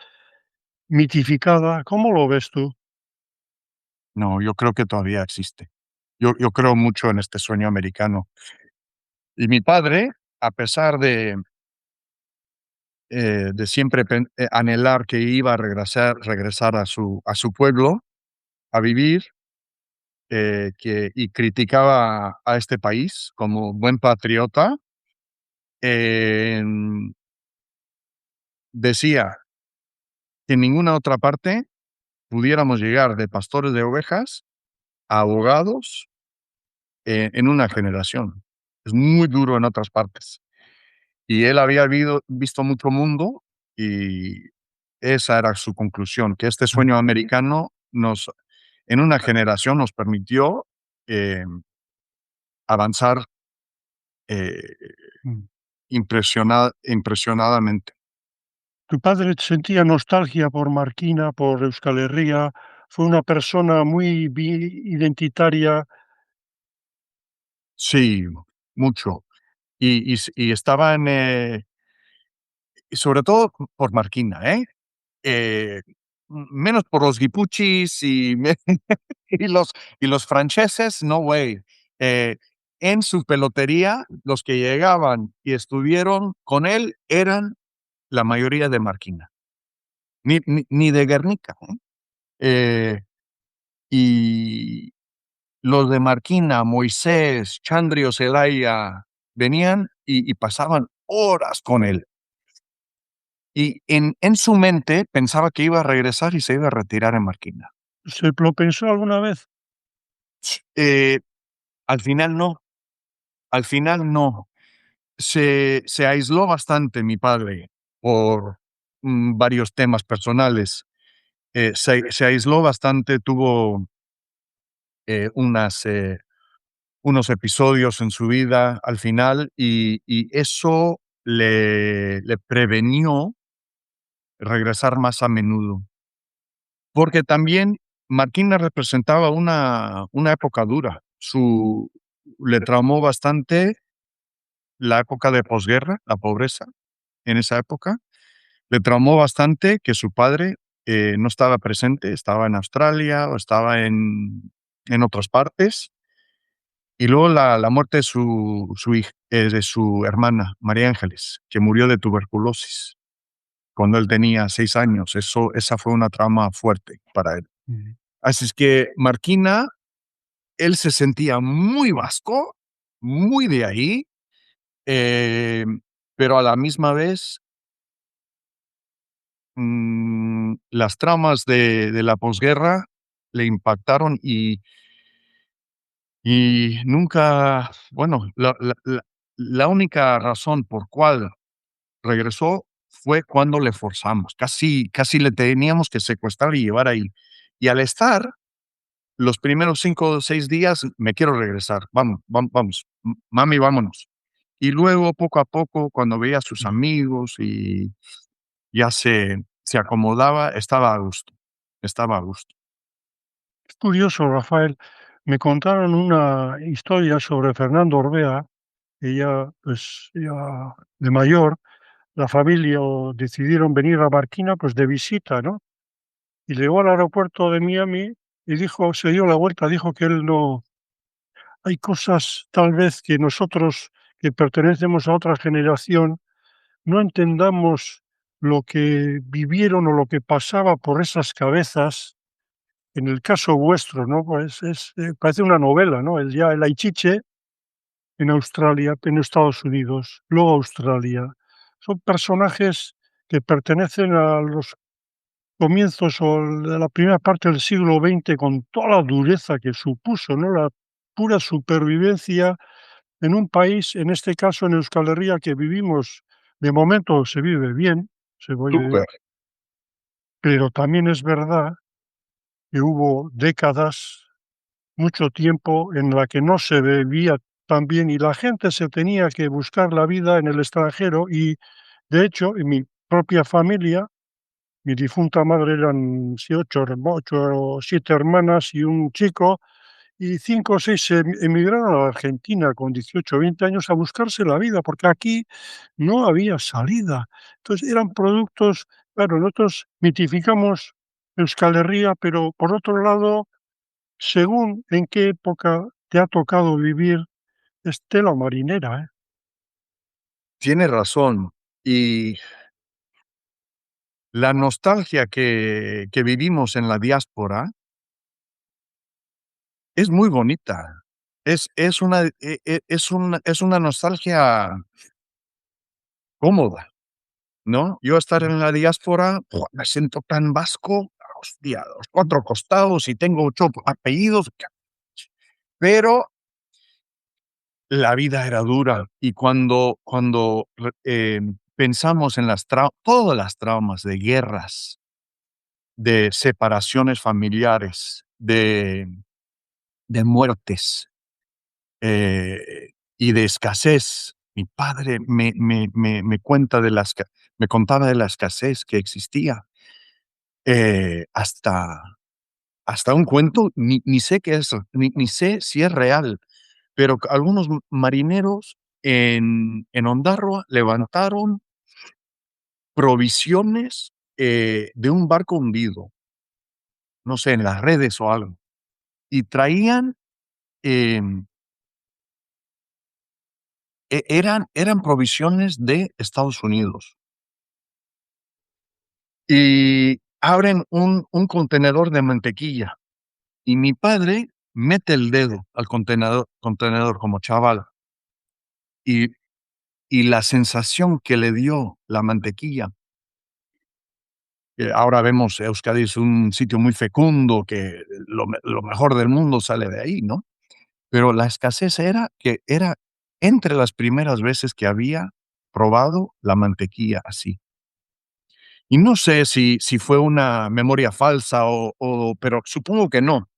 A: mitificada? ¿Cómo lo ves tú?
B: No, yo creo que todavía existe. Yo creo mucho en este sueño americano. Y mi padre, a pesar de siempre anhelar que iba a regresar a su pueblo a vivir, y criticaba a este país como buen patriota, em, decía que en ninguna otra parte pudiéramos llegar de pastores de ovejas a abogados en una generación. Es muy duro en otras partes. Y él había visto mucho mundo y esa era su conclusión, que este
A: Mm,
B: sueño americano en una generación nos permitió avanzar eh,
A: mm.
B: impresionadamente.
A: ¿Tu padre sentía nostalgia por Marquina, por Euskal Herria? ¿Fue una persona muy identitaria?
B: Sí, mucho. Y estaba y sobre todo por Marquina, ¿eh? Menos por los guipuchis y los, y los franceses, no way. Eh, en su pelotería, los que llegaban y estuvieron con él eran la mayoría de Marquina, ni de Guernica. ¿Eh? Y los de Marquina, Moisés, Chandrio, Zelaya, venían y pasaban horas con él. Y en su mente pensaba que iba a regresar y se iba a retirar en Marquina.
A: ¿Se lo pensó alguna vez?
B: Eh, al final no, al final no. Se aisló bastante mi padre por varios temas personales. Se aisló bastante, tuvo unos episodios en su vida al final y eso le prevenió regresar más a menudo. Porque también Marquina representaba una época dura. Le traumó bastante la época de posguerra, la pobreza en esa época, Le traumó bastante que su padre no estaba presente, estaba en Australia o estaba en otras partes. Y luego la muerte de su hermana, María Ángeles, que murió de tuberculosis cuando él tenía 6 años. Esa fue una trauma fuerte para él.
A: Mm.
B: Así es que Marquina, él se sentía muy vasco, muy de ahí, eh, pero a la misma vez las traumas de la posguerra le impactaron y nunca, bueno, la única razón por cual regresó fue cuando le forzamos, casi le teníamos que secuestrar y llevar ahí. Y al estar los primeros 5 o 6 días, me quiero regresar, vamos, mami, vámonos. Y luego, poco a poco, cuando veía a sus amigos y ya se acomodaba, estaba a gusto.
A: Es curioso, Rafael. Me contaron una historia sobre Fernando Orbea, que ya, pues, ya de mayor, la familia decidieron venir a Barquina, pues de visita, ¿no? Y llegó al aeropuerto de Miami y dijo, se dio la vuelta, dijo que él no, hay cosas tal vez que nosotros que pertenecemos a otra generación no entendamos lo que vivieron o lo que pasaba por esas cabezas. En el caso vuestro, ¿no? Pues parece una novela, ¿no? El Aichiche en Australia, en Estados Unidos, luego Australia. Son personajes que pertenecen a los comienzos o de la primera parte del siglo XX con toda la dureza que supuso, ¿no? La pura supervivencia en un país, en este caso en Euskal Herria, que vivimos, de momento se vive bien, se vive,
B: Súper.
A: pero también es verdad que hubo décadas, mucho tiempo en la que no se vivía tan bien y la gente se tenía que buscar la vida en el extranjero y, de hecho, en mi propia familia, mi difunta madre eran 8 o 7 hermanas y un chico, y 5 o 6 emigraron a la Argentina con 18 o 20 años a buscarse la vida, porque aquí no había salida. Entonces, eran productos, claro, nosotros mitificamos Euskal Herria, pero por otro lado, según en qué época te ha tocado vivir, es tela marinera, ¿eh?
B: Tiene razón. Y la nostalgia que vivimos en la diáspora es muy bonita. Es una nostalgia cómoda, ¿no? Yo estar en la diáspora, me siento tan vasco, hostia, los 4 costados y tengo 8 apellidos, pero la vida era dura. Y cuando pensamos en todas las traumas de guerras, de separaciones familiares, de muertes, y de escasez. Mi padre me cuenta me contaba de la escasez que existía, hasta un cuento, ni sé qué es, ni sé si es real, pero algunos marineros en Ondarroa levantaron provisiones, de un barco hundido, no sé, en las redes o algo, y traían, em, eran provisiones de Estados Unidos. Y abren un contenedor de mantequilla, y mi padre mete el dedo al contenedor como chaval, y la sensación que le dio la mantequilla, ahora vemos Euskadi es un sitio muy fecundo, que lo mejor del mundo sale de ahí, ¿no? Pero la escasez era que era entre las primeras veces que había probado la mantequilla así. Y no sé si fue una memoria falsa pero supongo que no.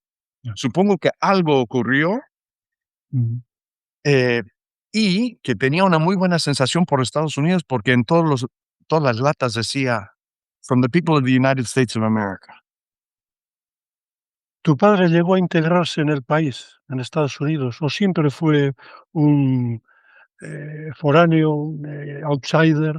A: Ya.
B: Supongo que algo ocurrió,
A: Ujú.
B: eh, y que tenía una muy buena sensación por Estados Unidos, porque en todas las latas decía: "From the people of the United States of America".
A: ¿Tu padre llegó a integrarse en el país, en Estados Unidos, o siempre fue un, foráneo, un, outsider?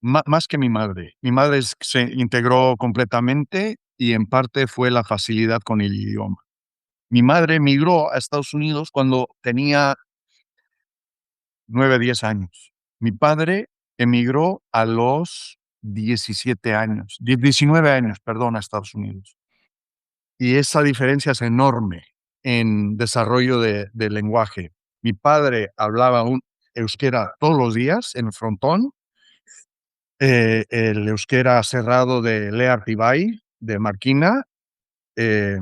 B: más que mi madre. Mi madre se integró completamente y en parte fue la facilidad con el idioma. Mi madre emigró a Estados Unidos cuando tenía 9, 10 años. Mi padre emigró a los 17 años, 19 años, perdón, a Estados Unidos. Y esa diferencia es enorme en desarrollo del lenguaje. Mi padre hablaba un euskera todos los días en el frontón, el euskera cerrado de Leartibai, de Marquina. Eh,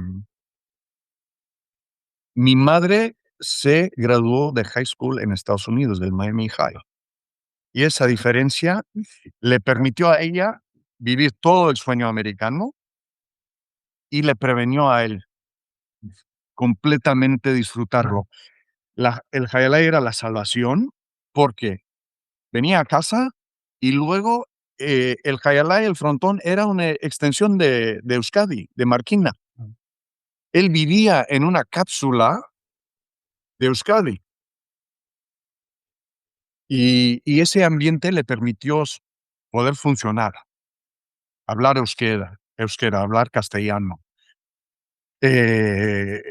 B: Mi madre se graduó de high school en Estados Unidos, del Miami High. Y esa diferencia le permitió a ella vivir todo el sueño americano y le prevenió a él completamente disfrutarlo. El highlight era la salvación, porque venía a casa y luego el highlight, el frontón, era una extensión de Euskadi, de Marquina. Él vivía en una cápsula de Euskadi y ese ambiente le permitió poder funcionar, hablar euskera, hablar castellano, eh,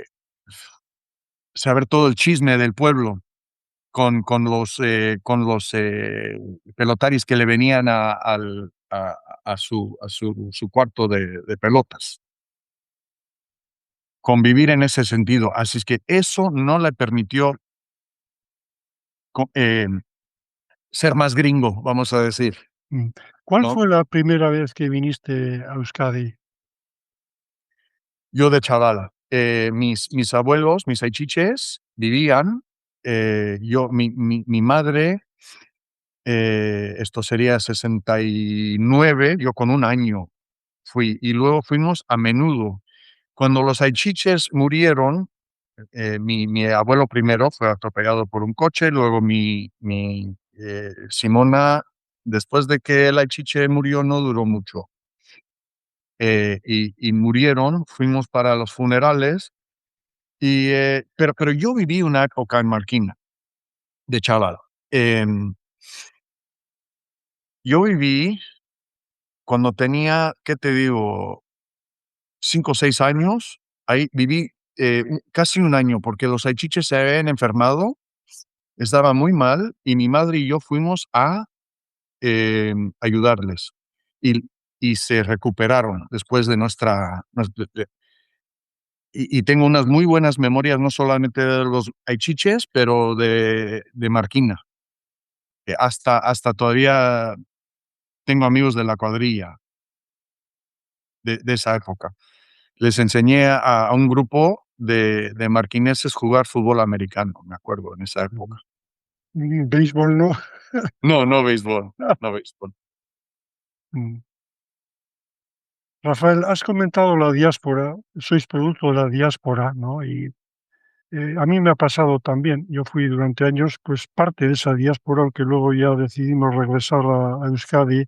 B: saber todo el chisme del pueblo con los pelotaris que le venían a su cuarto de pelotas. Convivir en ese sentido. Así es que eso no le permitió co ser más gringo, vamos a decir,
A: Mm. ¿Cuál
B: ¿no?
A: fue la primera vez que viniste a Euskadi?
B: Yo de chaval, mis abuelos, mis aichiches vivían, mi madre, esto sería 69, yo con 1 año fui, y luego fuimos a menudo. Cuando los aichiches murieron, mi abuelo primero fue atropellado por un coche, luego Simona, después de que el aichiche murió, no duró mucho. Y murieron, fuimos para los funerales, pero yo viví una época en Marquina, de chaval. Em, yo viví cuando tenía, ¿qué te digo? 5 o 6 años, ahí viví casi 1 año, porque los aichiches se habían enfermado, estaba muy mal, y mi madre y yo fuimos a ayudarles. Y, y se recuperaron después de y tengo unas muy buenas memorias, no solamente de los aichiches, pero de Marquina. Hasta todavía tengo amigos de la cuadrilla de esa época. Les enseñé a un grupo de marquineses jugar fútbol americano, me acuerdo, en esa época.
A: Béisbol, ¿no?
B: No, no béisbol, no béisbol.
A: Mm. Rafael, has comentado la diáspora, sois producto de la diáspora, ¿no? Y a mí me ha pasado también. Yo fui durante años, pues, parte de esa diáspora, aunque luego ya decidimos regresar a Euskadi,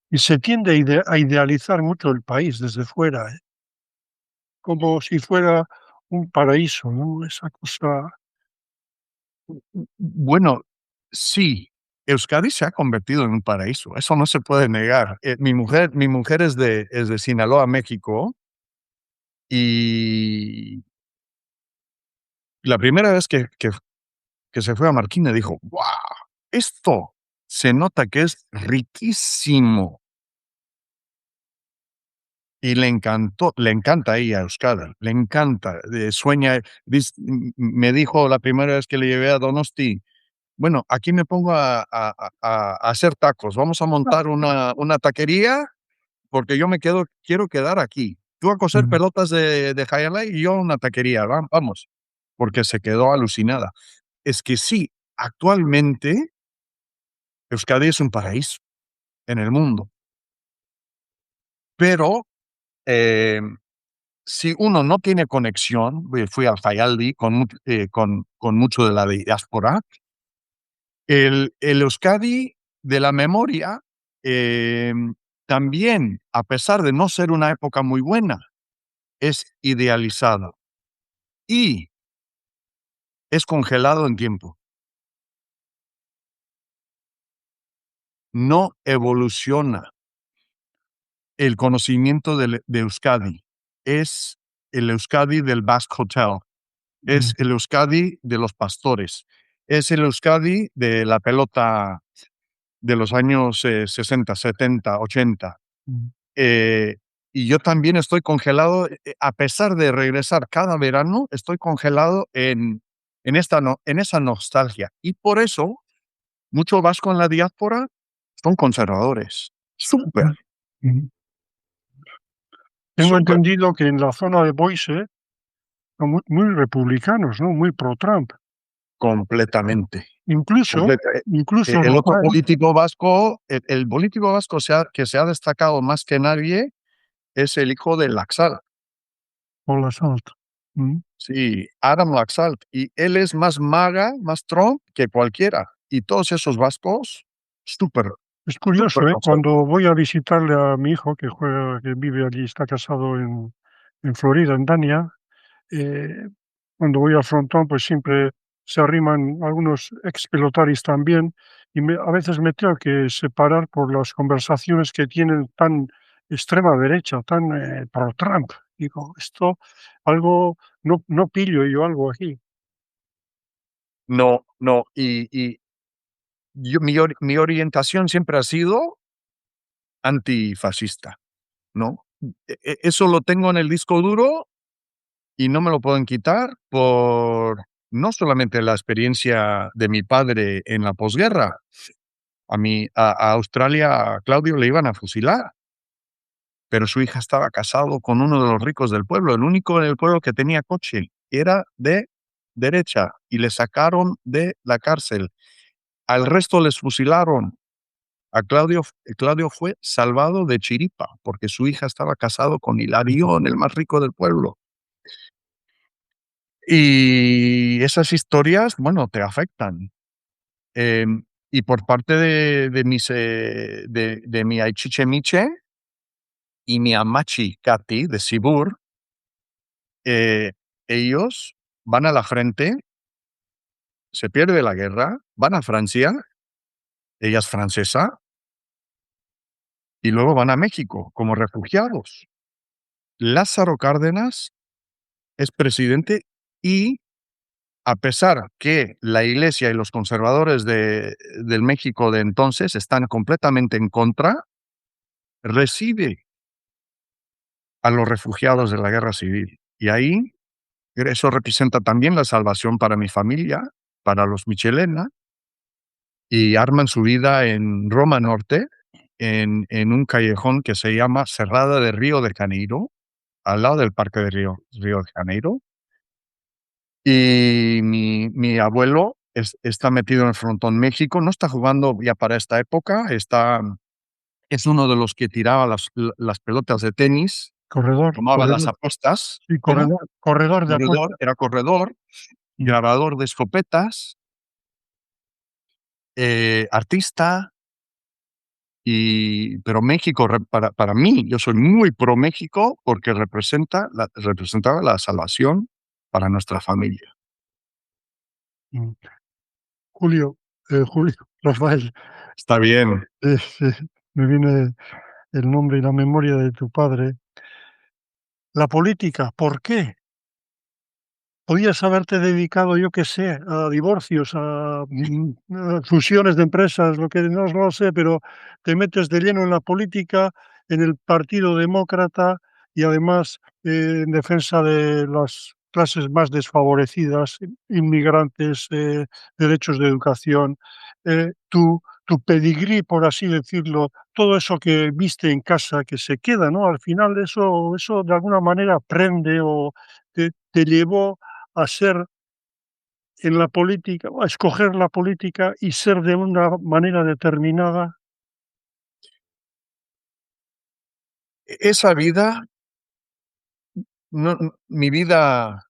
A: y se tiende a idealizar mucho el país desde fuera, ¿eh? Como si fuera un paraíso, ¿no? Esa cosa.
B: Bueno, sí, Euskadi se ha convertido en un paraíso, eso no se puede negar. Mi mujer es de Sinaloa, México, y la primera vez que se fue a Marquina dijo: "¡Guau! Esto se nota que es riquísimo". Y le encanta ir a Euskadi, le encanta, sueña, me dijo la primera vez que le llevé a Donosti: "Bueno, aquí me pongo a hacer tacos, vamos a montar una taquería, porque yo quiero quedar aquí. Tú a coser
A: Mm.
B: pelotas de jai y yo una taquería, vamos", porque se quedó alucinada. Es que sí, actualmente Euskadi es un paraíso en el mundo, pero, em si uno no tiene conexión, fui al Fayaldi con mucho de la diáspora, el Euskadi de la memoria, también, a pesar de no ser una época muy buena, es idealizado y es congelado en tiempo. no evoluciona el conocimiento de Euskadi. Es el Euskadi del Basque Hotel, es el Euskadi de los pastores, es el Euskadi de la pelota de los años 60, 70, 80. Eh, y yo también estoy congelado, a pesar de regresar cada verano, estoy congelado en esa nostalgia. Y por eso, muchos vascos en la diáspora son conservadores. Súper,
A: Mm. Tengo
B: súper.
A: entendido que en la zona de Boise son muy republicanos, ¿no? Muy pro-Trump.
B: Completamente.
A: Incluso,
B: Completa-
A: incluso
B: El otro
A: Rafael
B: político vasco, el político vasco que se ha destacado más que nadie es el hijo de Laxalt.
A: Olasolt. Mm.
B: Sí, Adam Laxalt. Y él es más maga, más Trump que cualquiera. Y todos esos vascos, súper,
A: Es
B: súper
A: curioso, ¿eh?
B: conservadores.
A: Cuando voy a visitarle a mi hijo que vive allí, está casado en Florida, en Dania, eh, cuando voy al frontón, pues siempre se arriman algunos ex pelotaris también, y a veces me tengo que separar por las conversaciones que tienen tan extrema derecha, tan pro Trump. Digo, esto algo, no pillo yo algo aquí.
B: No, no. Y mi orientación siempre ha sido antifascista, ¿no? Eso lo tengo en el disco duro y no me lo pueden quitar por no solamente la experiencia de mi padre en la posguerra. A Australia, a Claudio le iban a fusilar, pero su hija estaba casado con uno de los ricos del pueblo, el único en el pueblo que tenía coche. Era de derecha y le sacaron de la cárcel. Al resto les fusilaron. Claudio fue salvado de chiripa porque su hija estaba casado con Hilarión, el más rico del pueblo. Y esas historias, bueno, te afectan. Y por parte de mi Aichiche Miche y mi Amachi Kati de Sibur, eh, ellos van a la frente, se pierde la guerra, van a Francia, ella es francesa, y luego van a México como refugiados. Lázaro Cárdenas es presidente y a pesar que la Iglesia y los conservadores del México de entonces están completamente en contra, recibe a los refugiados de la guerra civil. Y ahí eso representa también la salvación para mi familia, para los Michelena, y arman su vida en Roma Norte, en un callejón que se llama Cerrada de Río de Janeiro, al lado del Parque de Río de Janeiro. Y mi abuelo está metido en el frontón México, no está jugando ya para esta época, es uno de los que tiraba las pelotas de tenis,
A: Corredor,
B: tomaba las
A: corredor,
B: apuestas,
A: sí,
B: ¿cómo?
A: corredor de apuestas.
B: Era corredor,
A: Mm.
B: grabador de escopetas, artista, pero México, para mí, yo soy muy pro México porque representaba la salvación para nuestra familia.
A: Mm. Julio, Julio, Rafael,
B: Está bien.
A: sí, me viene el nombre y la memoria de tu padre. La política, ¿por qué? Podías haberte dedicado, yo qué sé, a divorcios, a fusiones de empresas, lo que no lo sé, pero te metes de lleno en la política, en el Partido Demócrata y además en defensa de las clases más desfavorecidas, inmigrantes, derechos de educación, tu pedigrí, por así decirlo, todo eso que viste en casa que se queda, ¿no? Al final eso de alguna manera prende o te llevó a ser en la política, o a escoger la política y ser de una manera determinada.
B: Esa vida, mi vida,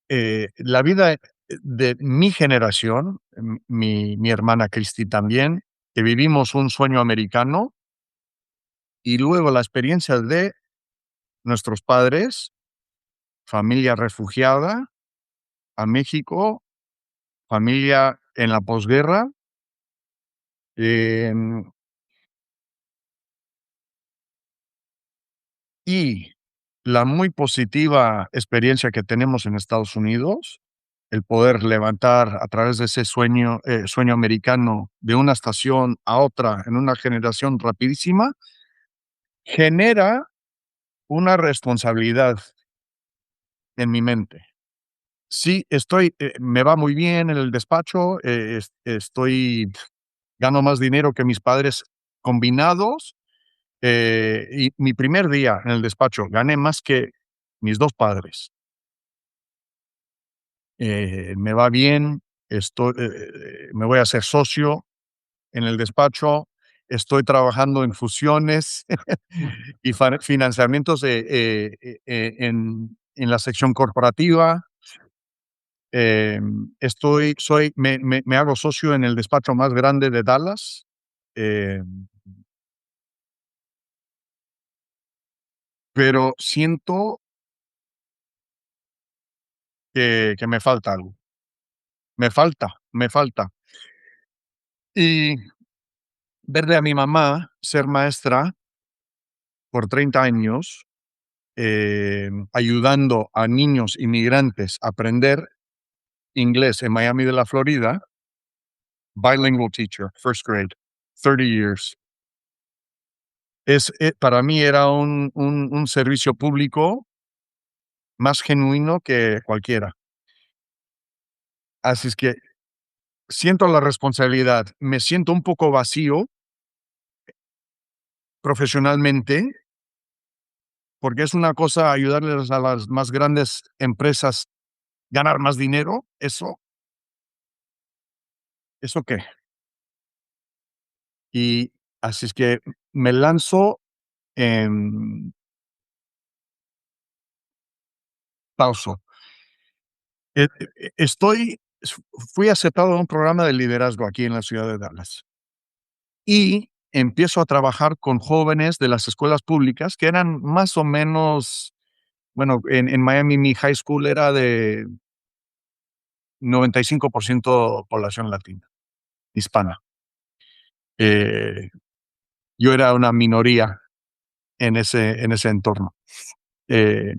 B: la vida de mi generación, mi hermana Cristi también, que vivimos un sueño americano y luego la experiencia de nuestros padres, familia refugiada a México, familia en la posguerra, Em, y la muy positiva experiencia que tenemos en Estados Unidos, el poder levantar a través de ese sueño americano de una estación a otra en una generación rapidísima, genera una responsabilidad en mi mente. Sí, me va muy bien en el despacho, gano más dinero que mis padres combinados, y mi primer día en el despacho gané más que mis 2 padres. Me va bien, me voy a hacer socio en el despacho, estoy trabajando en fusiones y financiamientos, en la sección corporativa. Me hago socio en el despacho más grande de Dallas, pero siento que me falta algo. Me falta. Y ver a mi mamá ser maestra por 30 años, ayudando a niños inmigrantes a aprender inglés en Miami de la Florida, bilingual teacher, first grade, 30 years. Para mí era un servicio público más genuino que cualquiera. Así es que siento la responsabilidad, me siento un poco vacío profesionalmente, porque es una cosa ayudarles a las más grandes empresas ganar más dinero, ¿eso qué? Y así es que me lanzo en pauso. E e estoy Fui aceptado en un programa de liderazgo aquí en la ciudad de Dallas, y empiezo a trabajar con jóvenes de las escuelas públicas que eran más o menos, bueno, en Miami mi high school era de 95% población latina, hispana. Eh, yo era una minoría en ese entorno. Eh,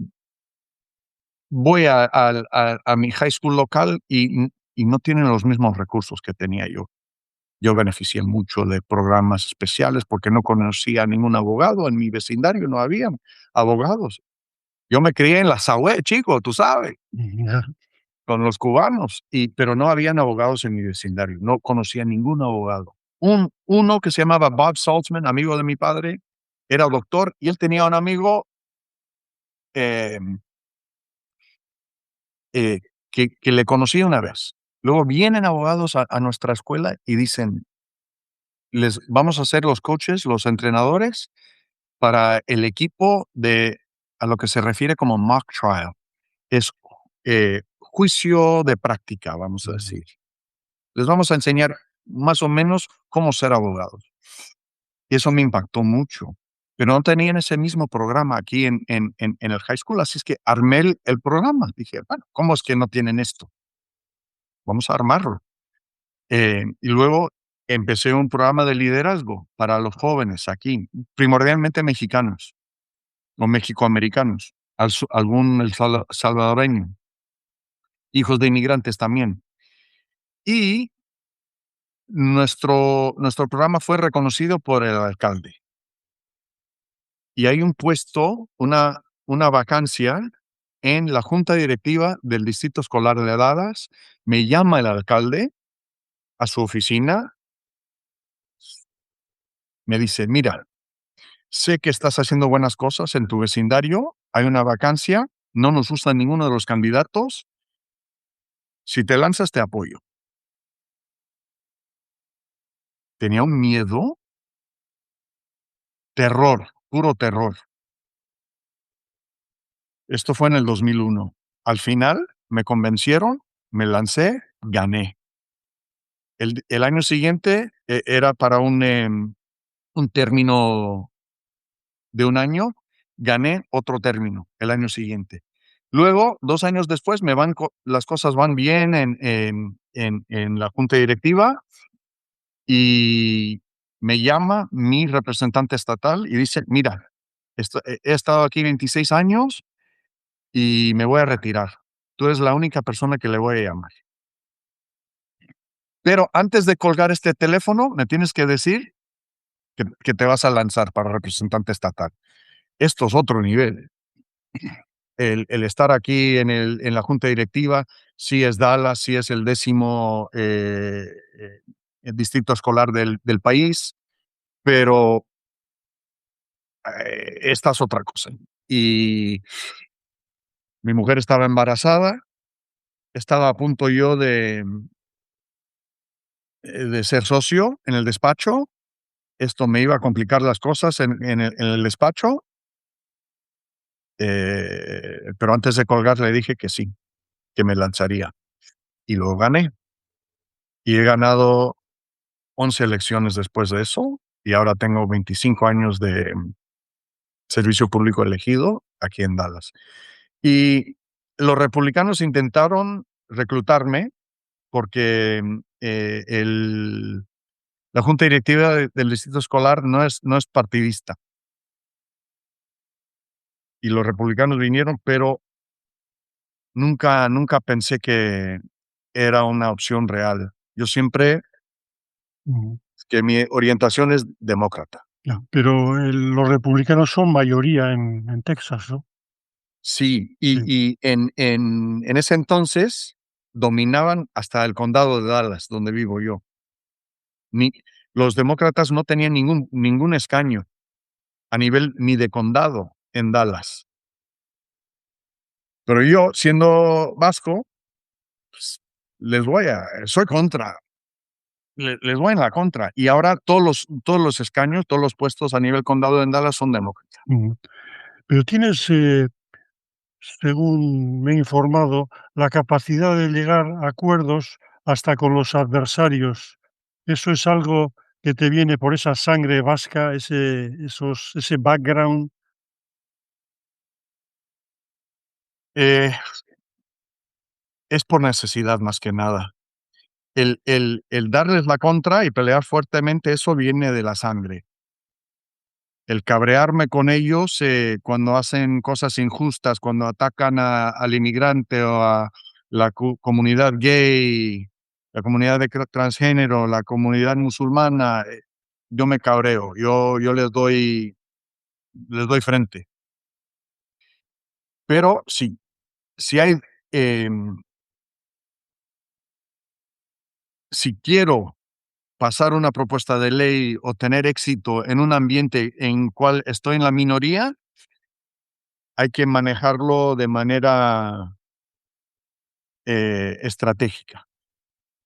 B: Voy a mi high school local y no tienen los mismos recursos que tenía yo. Yo beneficié mucho de programas especiales porque no conocía a ningún abogado. En mi vecindario no había abogados. Yo me crié en la Sahué, chico, tú sabes,
A: Ya.
B: con los cubanos, pero no habían abogados en mi vecindario. No conocía ningún abogado. Uno que se llamaba Bob Saltzman, amigo de mi padre, era doctor y él tenía un amigo, em, eh, que le conocía una vez. Luego vienen abogados a nuestra escuela y dicen: "Les vamos a ser los coaches, los entrenadores para el equipo de a lo que se refiere como mock trial". Es, juicio de práctica, vamos a
A: Ujú.
B: decir. Les vamos a enseñar más o menos cómo ser abogados. Y eso me impactó mucho, pero no tenían ese mismo programa aquí en el high school, así es que armé el programa. Dije: "Bueno, ¿cómo es que no tienen esto? Vamos a armarlo". Y luego empecé un programa de liderazgo para los jóvenes aquí, primordialmente mexicanos o mexicoamericanos, algún salvadoreño, hijos de inmigrantes también. Y nuestro programa fue reconocido por el alcalde. Y hay un puesto, una vacancia en la junta directiva del Distrito Escolar de Dallas. Me llama el alcalde a su oficina, me dice: "Mira, sé que estás haciendo buenas cosas en tu vecindario, hay una vacancia, no nos gusta ninguno de los candidatos, si te lanzas te apoyo". Tenía un miedo, terror, puro terror. Esto fue en el 2001. Al final me convencieron, me lancé, gané. El año siguiente, era para un término de un año, gané otro término el año siguiente. Luego, 2 años después, me van co las cosas van bien en la junta directiva y me llama mi representante estatal y dice, mira, he estado aquí 26 años y me voy a retirar. Tú eres la única persona que le voy a llamar. Pero antes de colgar este teléfono, me tienes que decir que te vas a lanzar para representante estatal. Esto es otro nivel. El estar aquí en la junta directiva, sí es Dallas, sí es el 10º el distrito escolar del país, pero esta es otra cosa. Y mi mujer estaba embarazada, estaba a punto yo de ser socio en el despacho. Esto me iba a complicar las cosas en el despacho, pero antes de colgar le dije que sí, que me lanzaría. Y lo gané. Y he ganado 11 elecciones después de eso, y ahora tengo 25 años de servicio público elegido aquí en Dallas. Y los republicanos intentaron reclutarme porque la junta directiva del distrito escolar no es partidista. Y los republicanos vinieron, pero nunca pensé que era una opción real. Yo siempre,
A: Ujú.
B: que mi orientación es demócrata.
A: Ya, pero los republicanos son mayoría en Texas, ¿no?
B: Sí,
A: Sí.
B: y en ese entonces dominaban hasta el condado de Dallas, donde vivo yo. Ni los demócratas no tenían ningún escaño a nivel ni de condado en Dallas. Pero yo, siendo vasco, pues, soy contra, les voy en la contra. Y ahora todos los escaños, todos los puestos a nivel condado en Dallas son demócratas.
A: Ujú. Pero tienes, según me he informado, la capacidad de llegar a acuerdos hasta con los adversarios. ¿Eso es algo que te viene por esa sangre vasca, ese background?
B: Eh, es por necesidad más que nada. El darles la contra y pelear fuertemente, eso viene de la sangre. El cabrearme con ellos, cuando hacen cosas injustas, cuando atacan al inmigrante o a la comunidad gay, la comunidad de transgénero, la comunidad musulmana, yo me cabreo, yo les doy frente. Pero sí, si hay, em, si quiero pasar una propuesta de ley o tener éxito en un ambiente en cual estoy en la minoría, hay que manejarlo de manera estratégica.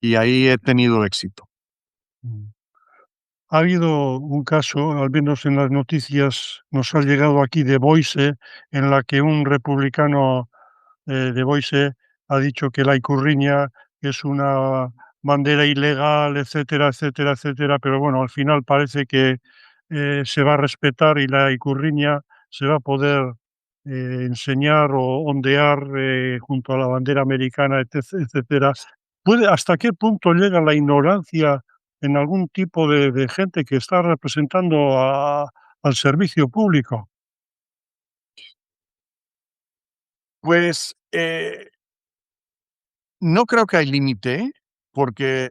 B: Y ahí he tenido éxito.
A: Mm. Ha habido un caso, al menos en las noticias nos ha llegado aquí de Boise, en la que un republicano de Boise ha dicho que la ikurriña es una bandera ilegal, etcétera, etcétera, etcétera, pero bueno, al final parece que se va a respetar y la ikurriña se va a poder enseñar o ondear junto a la bandera americana, etcétera. ¿Hasta qué punto llega la ignorancia en algún tipo de gente que está representando al servicio público?
B: Pues no creo que hay límite, porque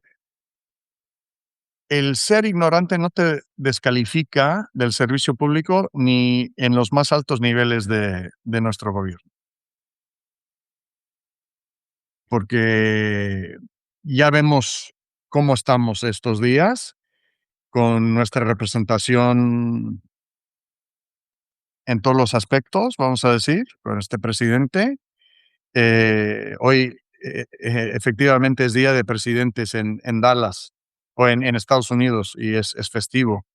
B: el ser ignorante no te descalifica del servicio público ni en los más altos niveles de nuestro gobierno. Porque ya vemos cómo estamos estos días con nuestra representación en todos los aspectos, vamos a decir, con este presidente. Hoy, efectivamente, es Día de Presidentes en Dallas o en Estados Unidos y es festivo.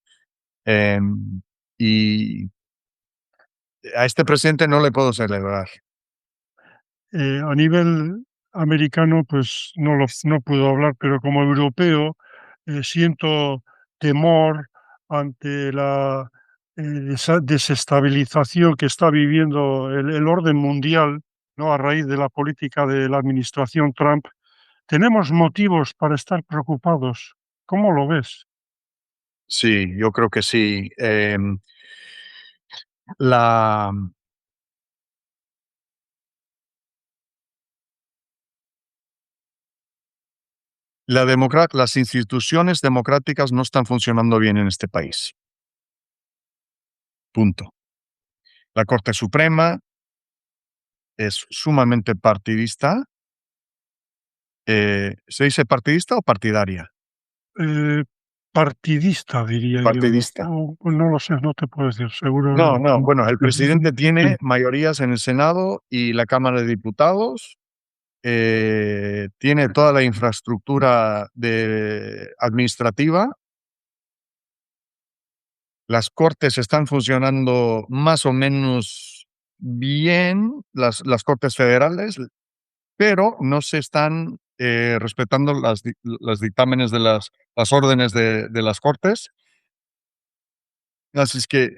B: Em, y a este presidente no le puedo celebrar.
A: A nivel americano, pues no puedo hablar, pero como europeo, siento temor ante la desestabilización que está viviendo el orden mundial, ¿no? A raíz de la política de la administración Trump. Tenemos motivos para estar preocupados. ¿Cómo lo ves?
B: Sí, yo creo que sí. La, las instituciones democráticas no están funcionando bien en este país. Punto. La Corte Suprema es sumamente partidista. ¿Se dice partidista o partidaria?
A: Eh, Partidista, diría yo.
B: Partidista.
A: No lo sé, no te puedo decir,
B: No,
A: seguro.
B: no. Bueno, el presidente
A: Sí.
B: tiene mayorías en el Senado y la Cámara de Diputados. Tiene toda la infraestructura administrativa. Las cortes están funcionando más o menos bien, las cortes federales, pero no se están respetando las dictámenes de las órdenes de las cortes. Así es que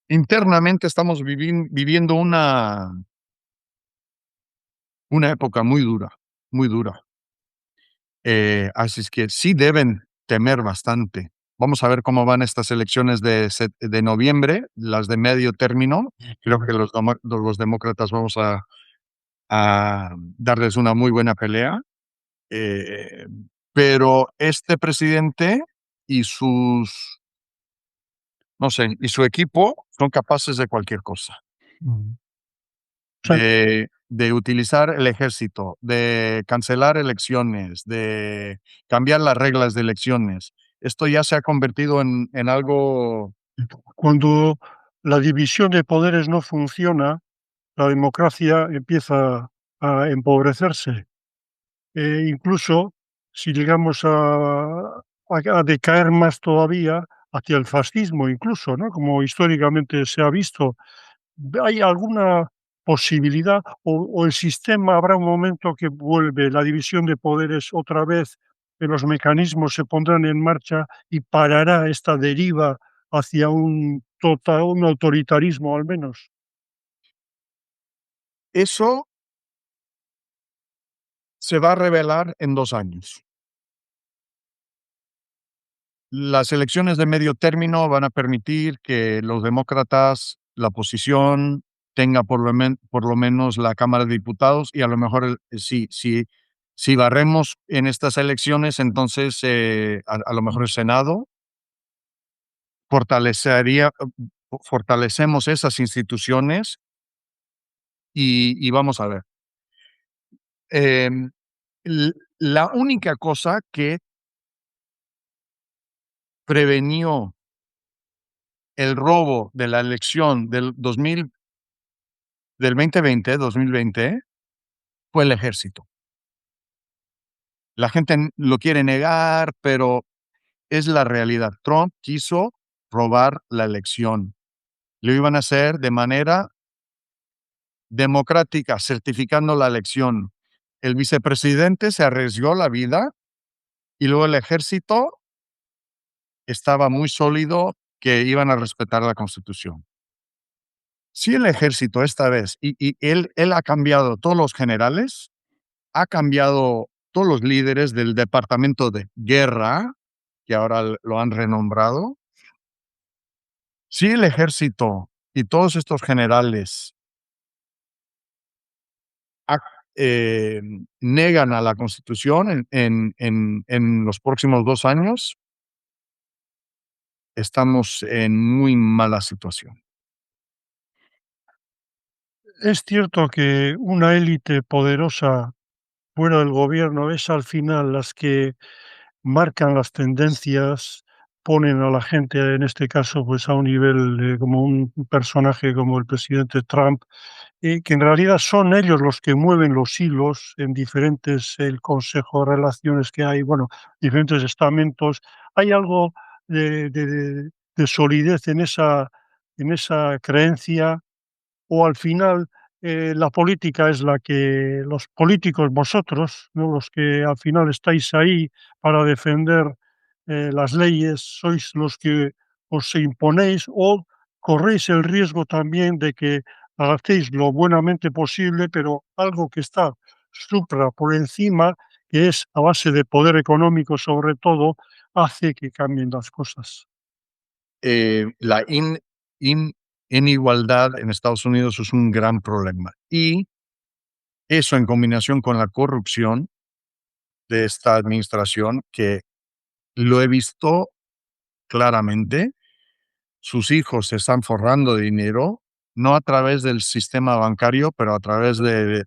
B: internamente estamos viviendo una época muy dura, muy dura. Así es que sí deben temer bastante. Vamos a ver cómo van estas elecciones de noviembre, las de medio término. Creo que los demócratas vamos a darles una muy buena pelea. Eh, pero este presidente y sus, no sé, y su equipo son capaces de cualquier cosa.
A: Mm. O sea,
B: De utilizar el ejército, de cancelar elecciones, de cambiar las reglas de elecciones. Esto ya se ha convertido en algo.
A: cuando la división de poderes no funciona, la democracia empieza a empobrecerse. Incluso si llegamos a decaer más todavía hacia el fascismo, incluso, ¿no? Como históricamente se ha visto. ¿Hay alguna posibilidad o el sistema habrá un momento que vuelve la división de poderes otra vez, que los mecanismos se pondrán en marcha y parará esta deriva hacia un autoritarismo al menos?
B: Eso se va a revelar en 2 años. Las elecciones de medio término van a permitir que los demócratas, la oposición, tenga por lo menos la Cámara de Diputados y a lo mejor si barremos en estas elecciones, entonces, a lo mejor el Senado fortalecería fortalecemos esas instituciones y vamos a ver. Em, la única cosa que prevenió el robo de la elección del 2020 fue el ejército. La gente lo quiere negar, pero es la realidad. Trump quiso robar la elección. Lo iban a hacer de manera democrática, certificando la elección. El vicepresidente se arriesgó la vida y luego el ejército estaba muy sólido que iban a respetar la Constitución. Si el ejército esta vez, y él ha cambiado todos los generales, ha cambiado todos los líderes del departamento de guerra, que ahora lo han renombrado. Si el ejército y todos estos generales ac negan a la Constitución en los próximos 2 años, estamos en muy mala situación.
A: Es cierto que una élite poderosa fuera del gobierno es al final las que marcan las tendencias, ponen a la gente, en este caso, pues a un nivel, como un personaje como el presidente Trump, que en realidad son ellos los que mueven los hilos en diferentes, el consejo de relaciones que hay, bueno, diferentes estamentos. Hay algo de solidez en esa creencia, o al final, la política es la que los políticos, vosotros, ¿no? Los que al final estáis ahí para defender, las leyes, sois los que os imponéis, o corréis el riesgo también de que hacéis lo buenamente posible, pero algo que está por encima, que es a base de poder económico sobre todo, hace que cambien las cosas.
B: La inigualdad en Estados Unidos es un gran problema. Y eso en combinación con la corrupción de esta administración, que lo he visto claramente, sus hijos se están forrando de dinero, no a través del sistema bancario, pero a través de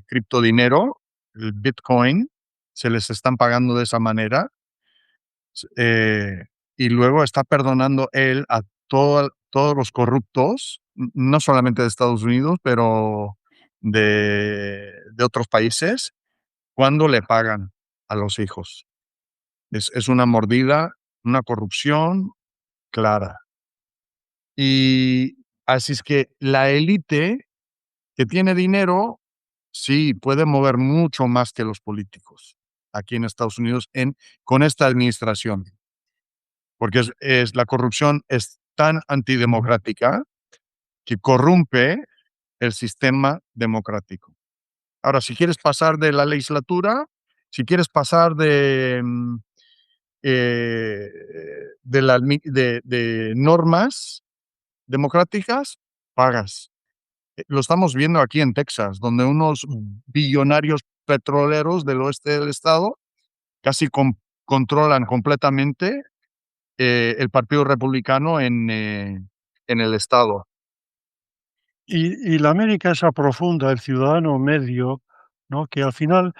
B: criptodinero, el Bitcoin, se les están pagando de esa manera. Y luego está perdonando él a todos los corruptos, no solamente de Estados Unidos, pero de otros países, cuando le pagan a los hijos. Es una mordida, una corrupción clara. Y así es que la élite que tiene dinero, sí, puede mover mucho más que los políticos aquí en Estados Unidos con esta administración, porque la corrupción es tan antidemocrática que corrompe el sistema democrático. Ahora, si quieres pasar de la legislatura, si quieres pasar eh, de normas democráticas, pagas. Lo estamos viendo aquí en Texas, donde unos billonarios petroleros del oeste del estado casi controlan completamente el Partido Republicano en el estado.
A: Y la América esa profunda, el ciudadano medio, ¿no? Que al final,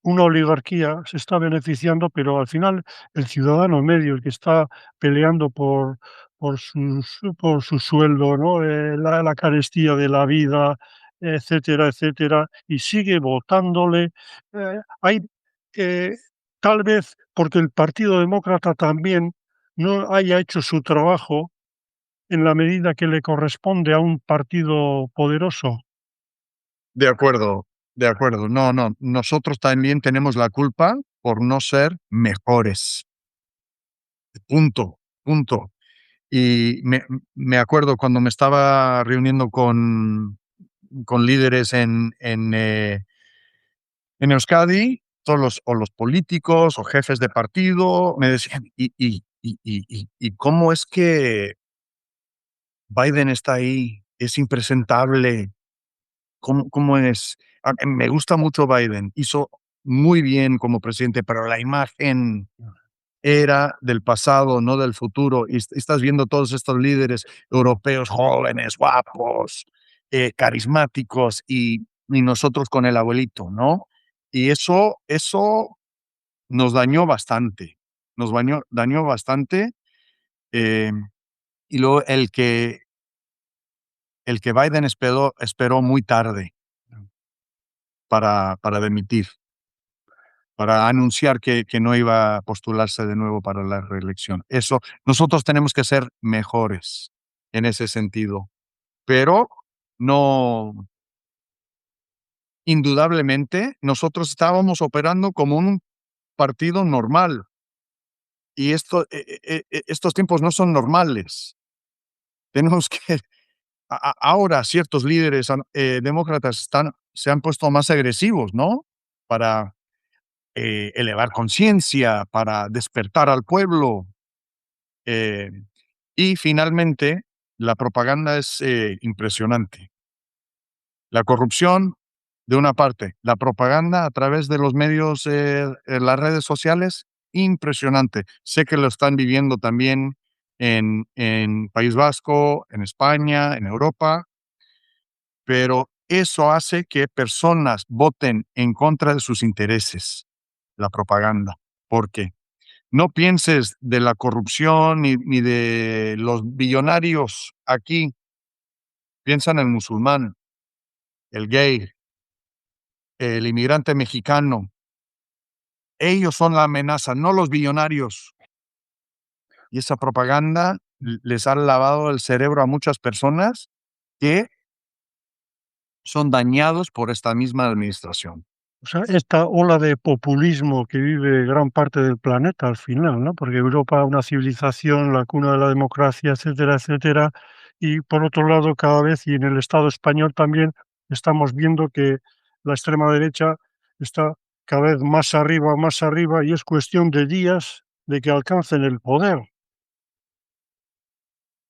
A: una oligarquía se está beneficiando, pero al final el ciudadano medio, el que está peleando por su sueldo, ¿no? La carestía de la vida, etcétera, etcétera, y sigue votándole. Hay, eh, tal vez porque el Partido Demócrata también no haya hecho su trabajo en la medida que le corresponde a un partido poderoso.
B: De acuerdo, de acuerdo. No, no, nosotros también tenemos la culpa por no ser mejores. Punto, punto. Y me acuerdo cuando me estaba reuniendo con líderes en Euskadi, los políticos o jefes de partido me decían, ¿y cómo es que Biden está ahí? Es impresentable. ¿Cómo es? Me gusta mucho Biden, hizo muy bien como presidente, pero la imagen era del pasado, no del futuro. Y estás viendo todos estos líderes europeos jóvenes, guapos, carismáticos, y nosotros con el abuelito, ¿no? Y eso nos dañó bastante, dañó bastante. eh, y luego el que Biden esperó muy tarde para demitir, para anunciar que no iba a postularse de nuevo para la reelección. Eso, nosotros tenemos que ser mejores en ese sentido, pero no, indudablemente, nosotros estábamos operando como un partido normal y estos tiempos no son normales. Tenemos que, ahora ciertos líderes demócratas se han puesto más agresivos, ¿no? Para elevar conciencia, para despertar al pueblo. eh, y finalmente, la propaganda es impresionante. La corrupción, de una parte, la propaganda a través de los medios, en las redes sociales, impresionante. Sé que lo están viviendo también en País Vasco, en España, en Europa, pero eso hace que personas voten en contra de sus intereses, la propaganda. ¿Por qué? No pienses de la corrupción ni de los billonarios aquí, piensa en el musulmán, el gay, el inmigrante mexicano. Ellos son la amenaza, no los billonarios. Y esa propaganda les ha lavado el cerebro a muchas personas que son dañados por esta misma administración.
A: O sea, esta ola de populismo que vive gran parte del planeta al final, ¿no? Porque Europa, una civilización, la cuna de la democracia, etcétera, etcétera. Y por otro lado, cada vez, y en el Estado español también, estamos viendo que la extrema derecha está cada vez más arriba, y es cuestión de días de que alcancen el poder.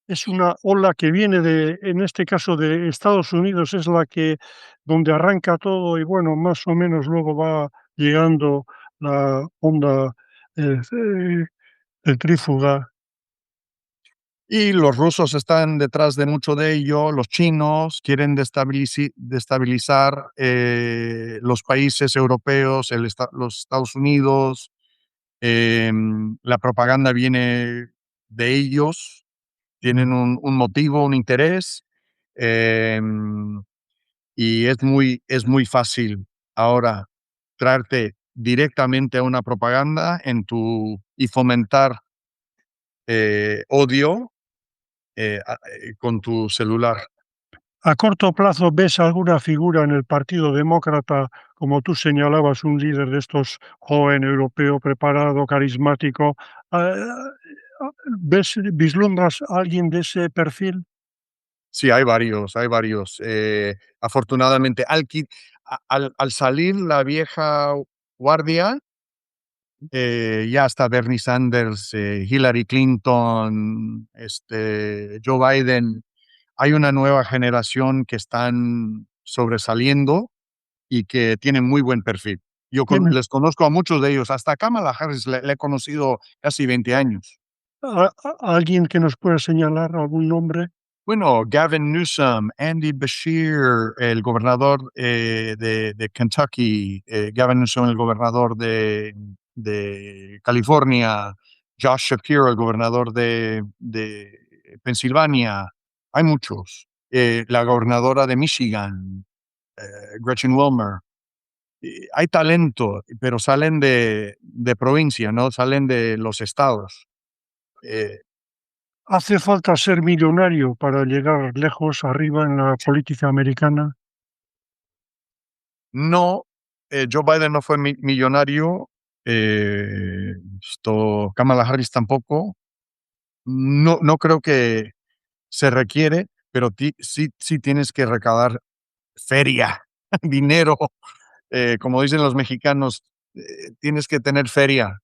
A: Es una ola que viene en este caso, de Estados Unidos, es la que donde arranca todo y bueno, más o menos luego va llegando la onda, centrífuga.
B: Y los rusos están detrás de mucho de ello, los chinos quieren destabilizar los países europeos, los Estados Unidos, la propaganda viene de ellos, tienen un motivo, un interés, em, y es muy fácil ahora traerte directamente a una propaganda y fomentar odio con tu celular.
A: A corto plazo, ¿ves alguna figura en el Partido Demócrata, como tú señalabas, un líder de estos joven, europeo, preparado, carismático? ¿Vislumbras a alguien de ese perfil?
B: Sí, hay varios, hay varios. Afortunadamente, al salir la vieja guardia, ya está Bernie Sanders, Hillary Clinton, Joe Biden. Hay una nueva generación que están sobresaliendo y que tienen muy buen perfil.
A: ¿Quién?
B: Les conozco a muchos de ellos, hasta Kamala Harris le he conocido casi 20 años.
A: ¿Alguien que nos pueda señalar algún nombre?
B: Bueno, Gavin Newsom, Andy Beshear, el gobernador de Kentucky, Gavin Newsom, el gobernador de California, Josh Shapiro, el gobernador de Pensilvania. Hay muchos. La gobernadora de Michigan, Gretchen Wilmer. Hay talento, pero salen de provincia, no salen de los estados. Eh,
A: ¿Hace falta ser millonario para llegar lejos arriba en la política americana?
B: No, Joe Biden no fue millonario, Kamala Harris tampoco. No, no creo que se requiere, pero sí tienes que recaudar feria, dinero, como dicen los mexicanos, tienes que tener feria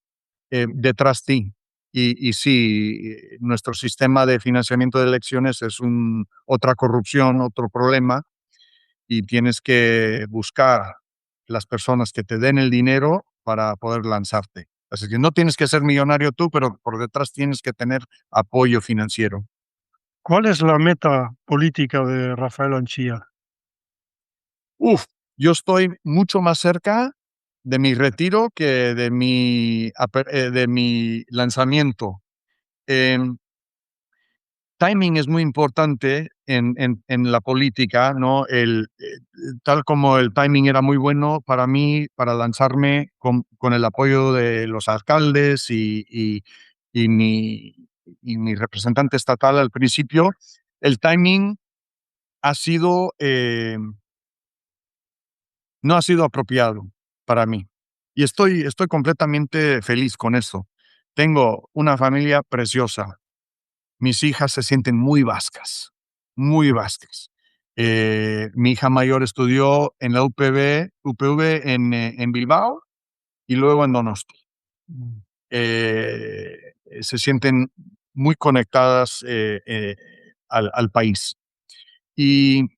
B: detrás de ti. Y sí, nuestro sistema de financiamiento de elecciones es otra corrupción, otro problema y tienes que buscar las personas que te den el dinero para poder lanzarte. Así que no tienes que ser millonario tú, pero por detrás tienes que tener apoyo financiero.
A: ¿Cuál es la meta política de Rafael Anchía?
B: Uf, yo estoy mucho más cerca de mi retiro que de mi lanzamiento. Em, Timing es muy importante en la política, ¿no? Tal como el timing era muy bueno para mí, para lanzarme con el apoyo de los alcaldes y mi representante estatal al principio, el timing ha sido, no ha sido apropiado para mí. Y estoy completamente feliz con eso. Tengo una familia preciosa. Mis hijas se sienten muy vascas, muy vascas. Mi hija mayor estudió en la UPV en Bilbao y luego en Donosti.
A: Mm.
B: Se sienten muy conectadas al país. Y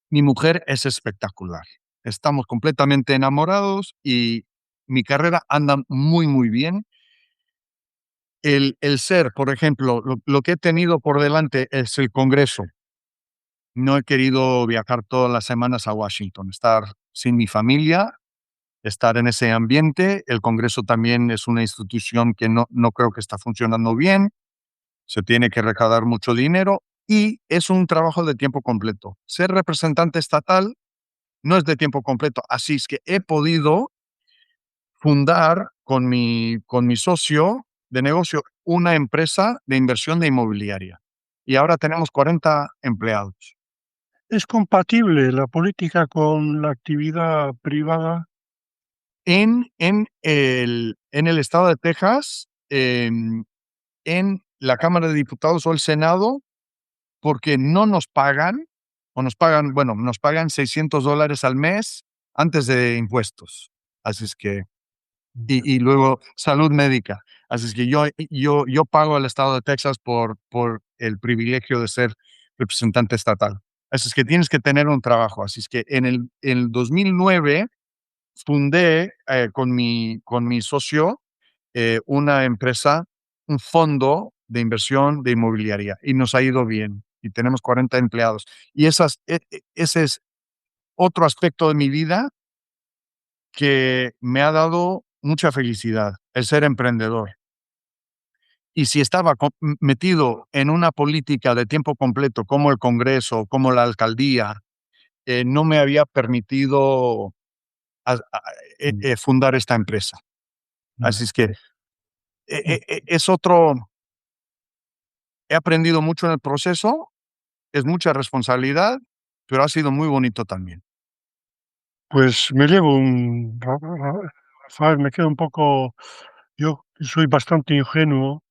B: mi mujer es espectacular. Estamos completamente enamorados y mi carrera anda muy, muy bien. El ser, por ejemplo, lo que he tenido por delante es el Congreso. No he querido viajar todas las semanas a Washington, estar sin mi familia, estar en ese ambiente. El Congreso también es una institución que no creo que está funcionando bien, se tiene que recaudar mucho dinero y es un trabajo de tiempo completo. Ser representante estatal no es de tiempo completo, así es que he podido fundar con mi socio de negocio una empresa de inversión de inmobiliaria y ahora tenemos 40 empleados.
A: ¿Es compatible la política con la actividad privada?
B: En el estado de Texas, en la Cámara de Diputados o el Senado, porque no nos pagan, o nos pagan, bueno, nos pagan $600 al mes antes de impuestos. Así es que, y luego salud médica. Así es que yo pago al estado de Texas por el privilegio de ser representante estatal. Así es que tienes que tener un trabajo. Así es que en el 2009 fundé con mi socio una empresa, un fondo de inversión de inmobiliaria y nos ha ido bien y tenemos 40 empleados. Y ese es otro aspecto de mi vida que me ha dado mucha felicidad, el ser emprendedor. Y si estaba metido en una política de tiempo completo como el Congreso, como la alcaldía, no me había permitido fundar esta empresa. Así es que es otro, he aprendido mucho en el proceso, es mucha responsabilidad, pero ha sido muy bonito también.
A: Pues me llevo Rafael, me quedo un poco. Yo soy bastante ingenuo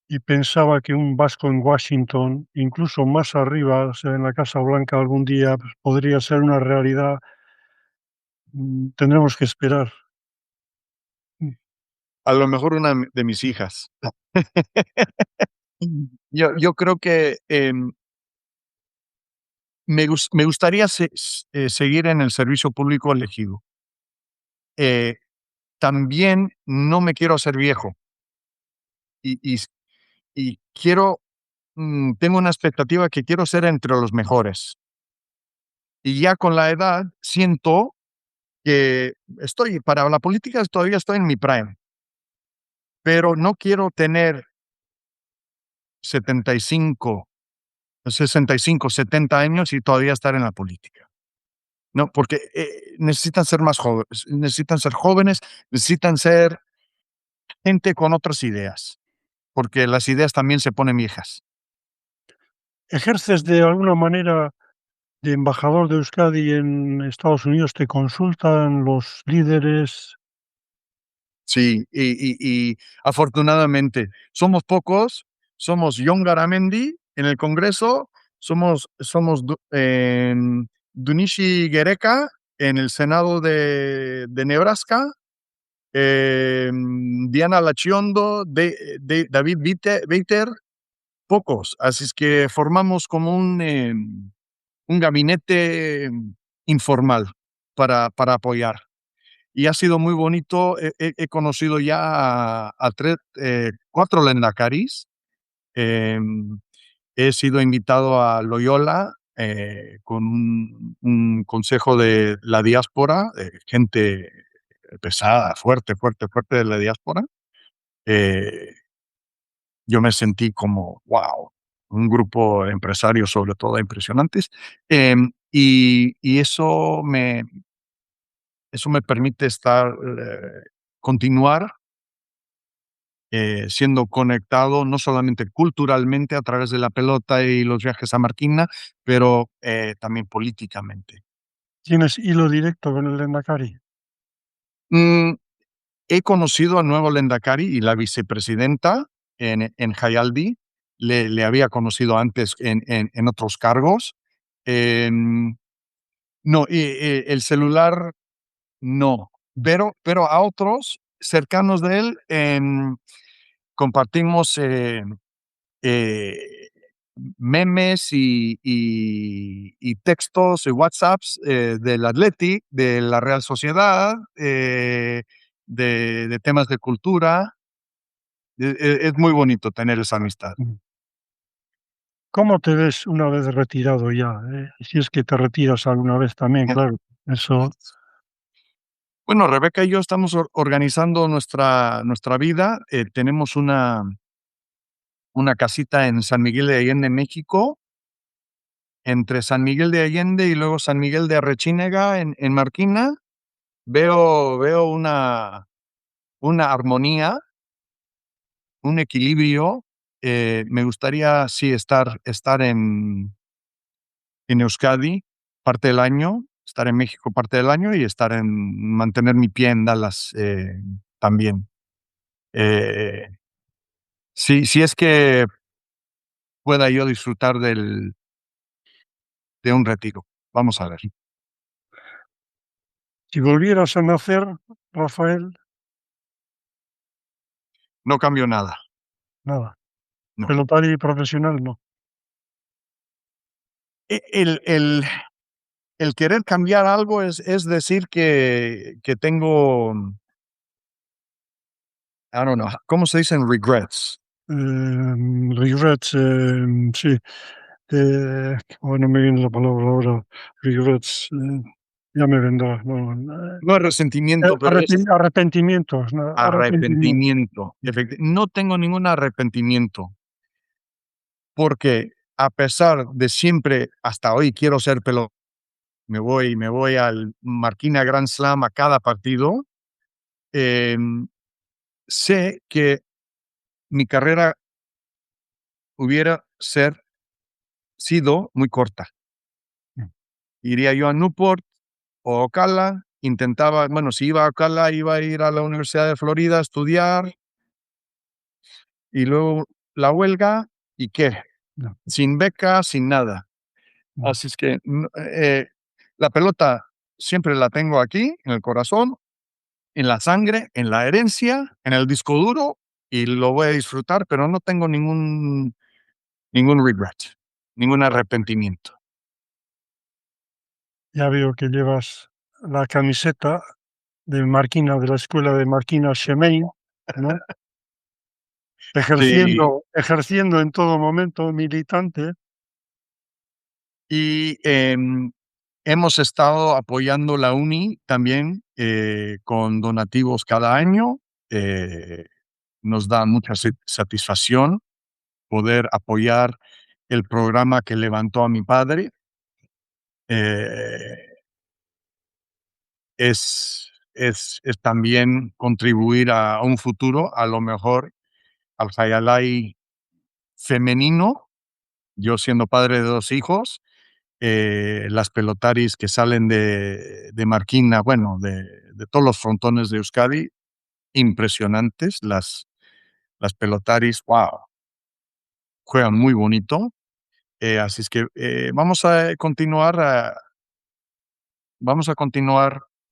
A: y pensaba que un vasco en Washington, incluso más arriba, o sea, en la Casa Blanca algún día, pues, podría ser una realidad. Tendremos que esperar. Mm.
B: A lo mejor una de mis hijas. Yo creo que me gustaría seguir en el servicio público elegido. Eh, También no me quiero hacer viejo y, y quiero, tengo una expectativa que quiero ser entre los mejores. Y ya con la edad siento que para la política todavía estoy en mi prime, pero no quiero tener 75, 65, 70 años y todavía estar en la política. No, porque necesitan ser más jóvenes, necesitan ser jóvenes, necesitan ser gente con otras ideas, porque las ideas también se ponen viejas.
A: ¿Ejerces de alguna manera de embajador de Euskadi en Estados Unidos? ¿Te consultan los líderes?
B: Sí, y afortunadamente somos pocos, somos John Garamendi en el Congreso, somos Dunishi Gereka en el Senado de Nebraska, Diana Lachiondo, David Beiter, pocos. Así es que formamos como un gabinete informal para apoyar. Y ha sido muy bonito. He conocido ya a cuatro Lendakaris. He sido invitado a Loyola con un consejo de la diáspora, gente pesada, fuerte, fuerte, fuerte de la diáspora. Eh, yo me sentí como, wow, un grupo de empresarios sobre todo impresionantes. Y eso me permite continuar siendo conectado no solamente culturalmente a través de la pelota y los viajes a Marquina, pero también políticamente.
A: ¿Tienes hilo directo con el Lendakari?
B: Mm, He conocido al nuevo Lendakari y la vicepresidenta en Jayaldi. Le había conocido antes en otros cargos. Em, no, el celular no, pero a otros cercanos de él compartimos eh, memes y textos y WhatsApps del Athletic, de la Real Sociedad, de temas de cultura. Es muy bonito tener esa amistad.
A: Mm. ¿Cómo te ves una vez retirado ya, Si es que te retiras alguna vez también, claro, eso.
B: Bueno, Rebeca y yo estamos organizando nuestra vida. Tenemos una casita en San Miguel de Allende, México, entre San Miguel de Allende y luego San Miguel de Arrechínega en Marquina. Veo una armonía, un equilibrio. Me gustaría, sí, estar en Euskadi parte del año, estar en México parte del año y mantener mi pie en Dallas también. Eh, sí, si es que pueda yo disfrutar de un retiro. Vamos a ver.
A: Si volvieras a nacer, Rafael,
B: No cambio nada,
A: nada.
B: no.
A: Pelotari profesional, no.
B: E- el querer cambiar algo es decir que tengo, I don't know, ¿cómo se dicen regrets?
A: Regrets, sí. No me viene la palabra ahora. Regrets, ya me vendrá. No,
B: No es resentimiento, pero es
A: arrepentimientos, no, arrepentimientos.
B: arrepentimiento. No tengo ningún arrepentimiento, porque a pesar de siempre, hasta hoy quiero ser pelotero, me voy al Marquina Grand Slam a cada partido, sé que mi carrera hubiera sido muy corta.
A: Mm,
B: Iría yo a Newport o Ocala, intentaba, bueno, si iba a Ocala, iba a ir a la Universidad de Florida a estudiar y luego la huelga y qué,
A: no,
B: sin beca, sin nada.
A: no.
B: Así es que la pelota siempre la tengo aquí, en el corazón, en la sangre, en la herencia, en el disco duro y lo voy a disfrutar, pero no tengo ningún regret, ningún arrepentimiento.
A: Ya veo que llevas la camiseta de Marquina, de la escuela de Marquina Chemain, ¿no?
B: Sí.
A: Ejerciendo en todo momento, militante.
B: Y hemos estado apoyando la uni también con donativos cada año. Eh, Nos da mucha satisfacción poder apoyar el programa que levantó a mi padre. Eh, es también contribuir a un futuro, a lo mejor al Hayalay femenino, yo siendo padre de 2 hijos, las pelotaris que salen de Marquina, bueno, de todos los frontones de Euskadi, impresionantes, las pelotaris, wow, juegan muy bonito. Así es que vamos a continuar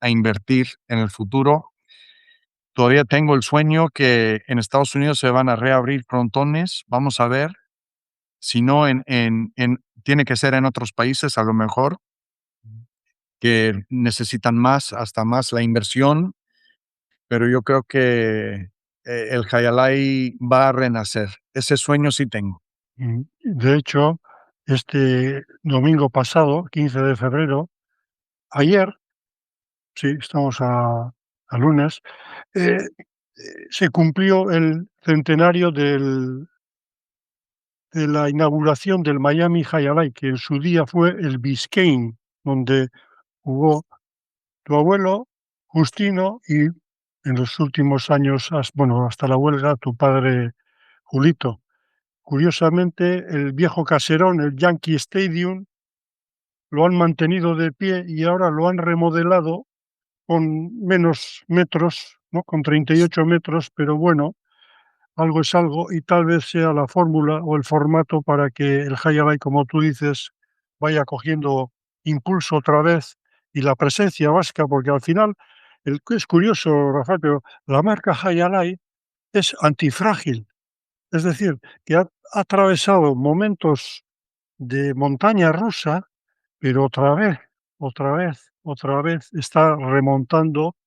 B: a invertir en el futuro. Todavía tengo el sueño que en Estados Unidos se van a reabrir frontones. Vamos a ver, si no tiene que ser en otros países a lo mejor que necesitan más, hasta más la inversión, pero yo creo que el Hayalay va a renacer. Ese sueño sí tengo.
A: De hecho, este domingo pasado, 15 de febrero, ayer, sí, estamos a lunes, se cumplió el centenario de la inauguración del Miami High Alive, que en su día fue el Biscayne, donde jugó tu abuelo, Justino, y en los últimos años, bueno, hasta la huelga, tu padre, Julito. Curiosamente, el viejo caserón, el Yankee Stadium, lo han mantenido de pie y ahora lo han remodelado con menos metros, ¿no? Con 38 metros, pero bueno, algo es algo y tal vez sea la fórmula o el formato para que el Hayalay, como tú dices, vaya cogiendo impulso otra vez y la presencia vasca, porque al final, es curioso, Rafael, pero la marca Hayalay es antifrágil, es decir, que ha atravesado momentos de montaña rusa, pero otra vez está remontando,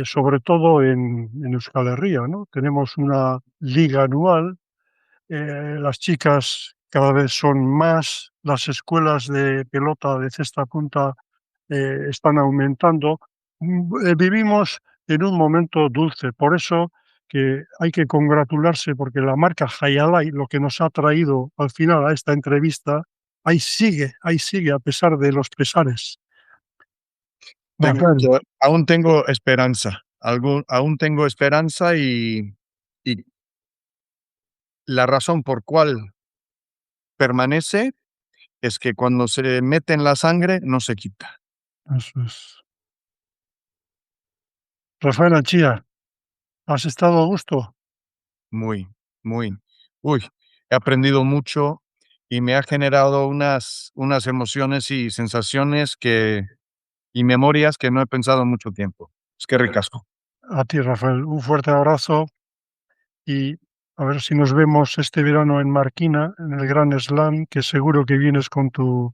A: sobre todo en Euskal Herria, ¿no? Tenemos una liga anual, las chicas cada vez son más, las escuelas de pelota de cesta punta están aumentando. Vivimos en un momento dulce, por eso que hay que congratularse porque la marca Hayalay, lo que nos ha traído al final a esta entrevista, ahí sigue a pesar de los pesares. Rafael,
B: Aún tengo esperanza, aún tengo esperanza y la razón por cual permanece es que cuando se mete en la sangre no se quita.
A: eso es. Rafael Achía, ¿has estado a gusto?
B: Muy, muy. Uy, he aprendido mucho y me ha generado unas emociones y sensaciones que y memorias que no he pensado en mucho tiempo. Es que ricasco.
A: A ti, Rafael, un fuerte abrazo y a ver si nos vemos este verano en Marquina, en el Gran Slam, que seguro que vienes con tu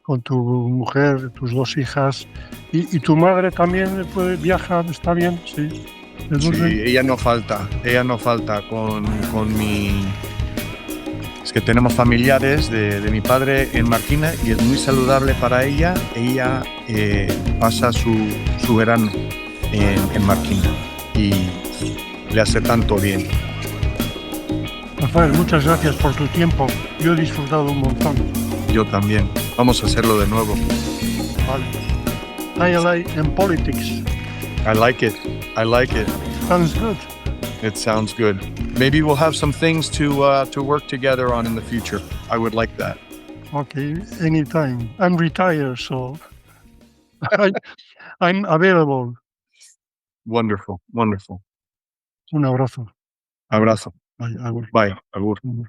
A: mujer, tus 2 hijas. ¿Y tu madre también puede viajar? ¿Está bien? Sí. ¿De
B: Sí,
A: dónde?
B: ella no falta con mi... Es que tenemos familiares de mi padre en Marquina y es muy saludable para ella. Ella pasa su verano en Marquina y le hace tanto bien.
A: Rafael, muchas gracias por tu tiempo. Yo he disfrutado un montón.
B: Yo también. Vamos a hacerlo de nuevo.
A: Vale. ILA and politics.
B: I like it. I like it.
A: Sounds good.
B: It sounds good. Maybe we'll have some things to work together on in the future. I would like that.
A: Okay, anytime. I'm retired, so I'm available.
B: Wonderful, wonderful.
A: Un abrazo.
B: Abrazo.
A: Bye.
B: Bye. Agur.
A: Agur.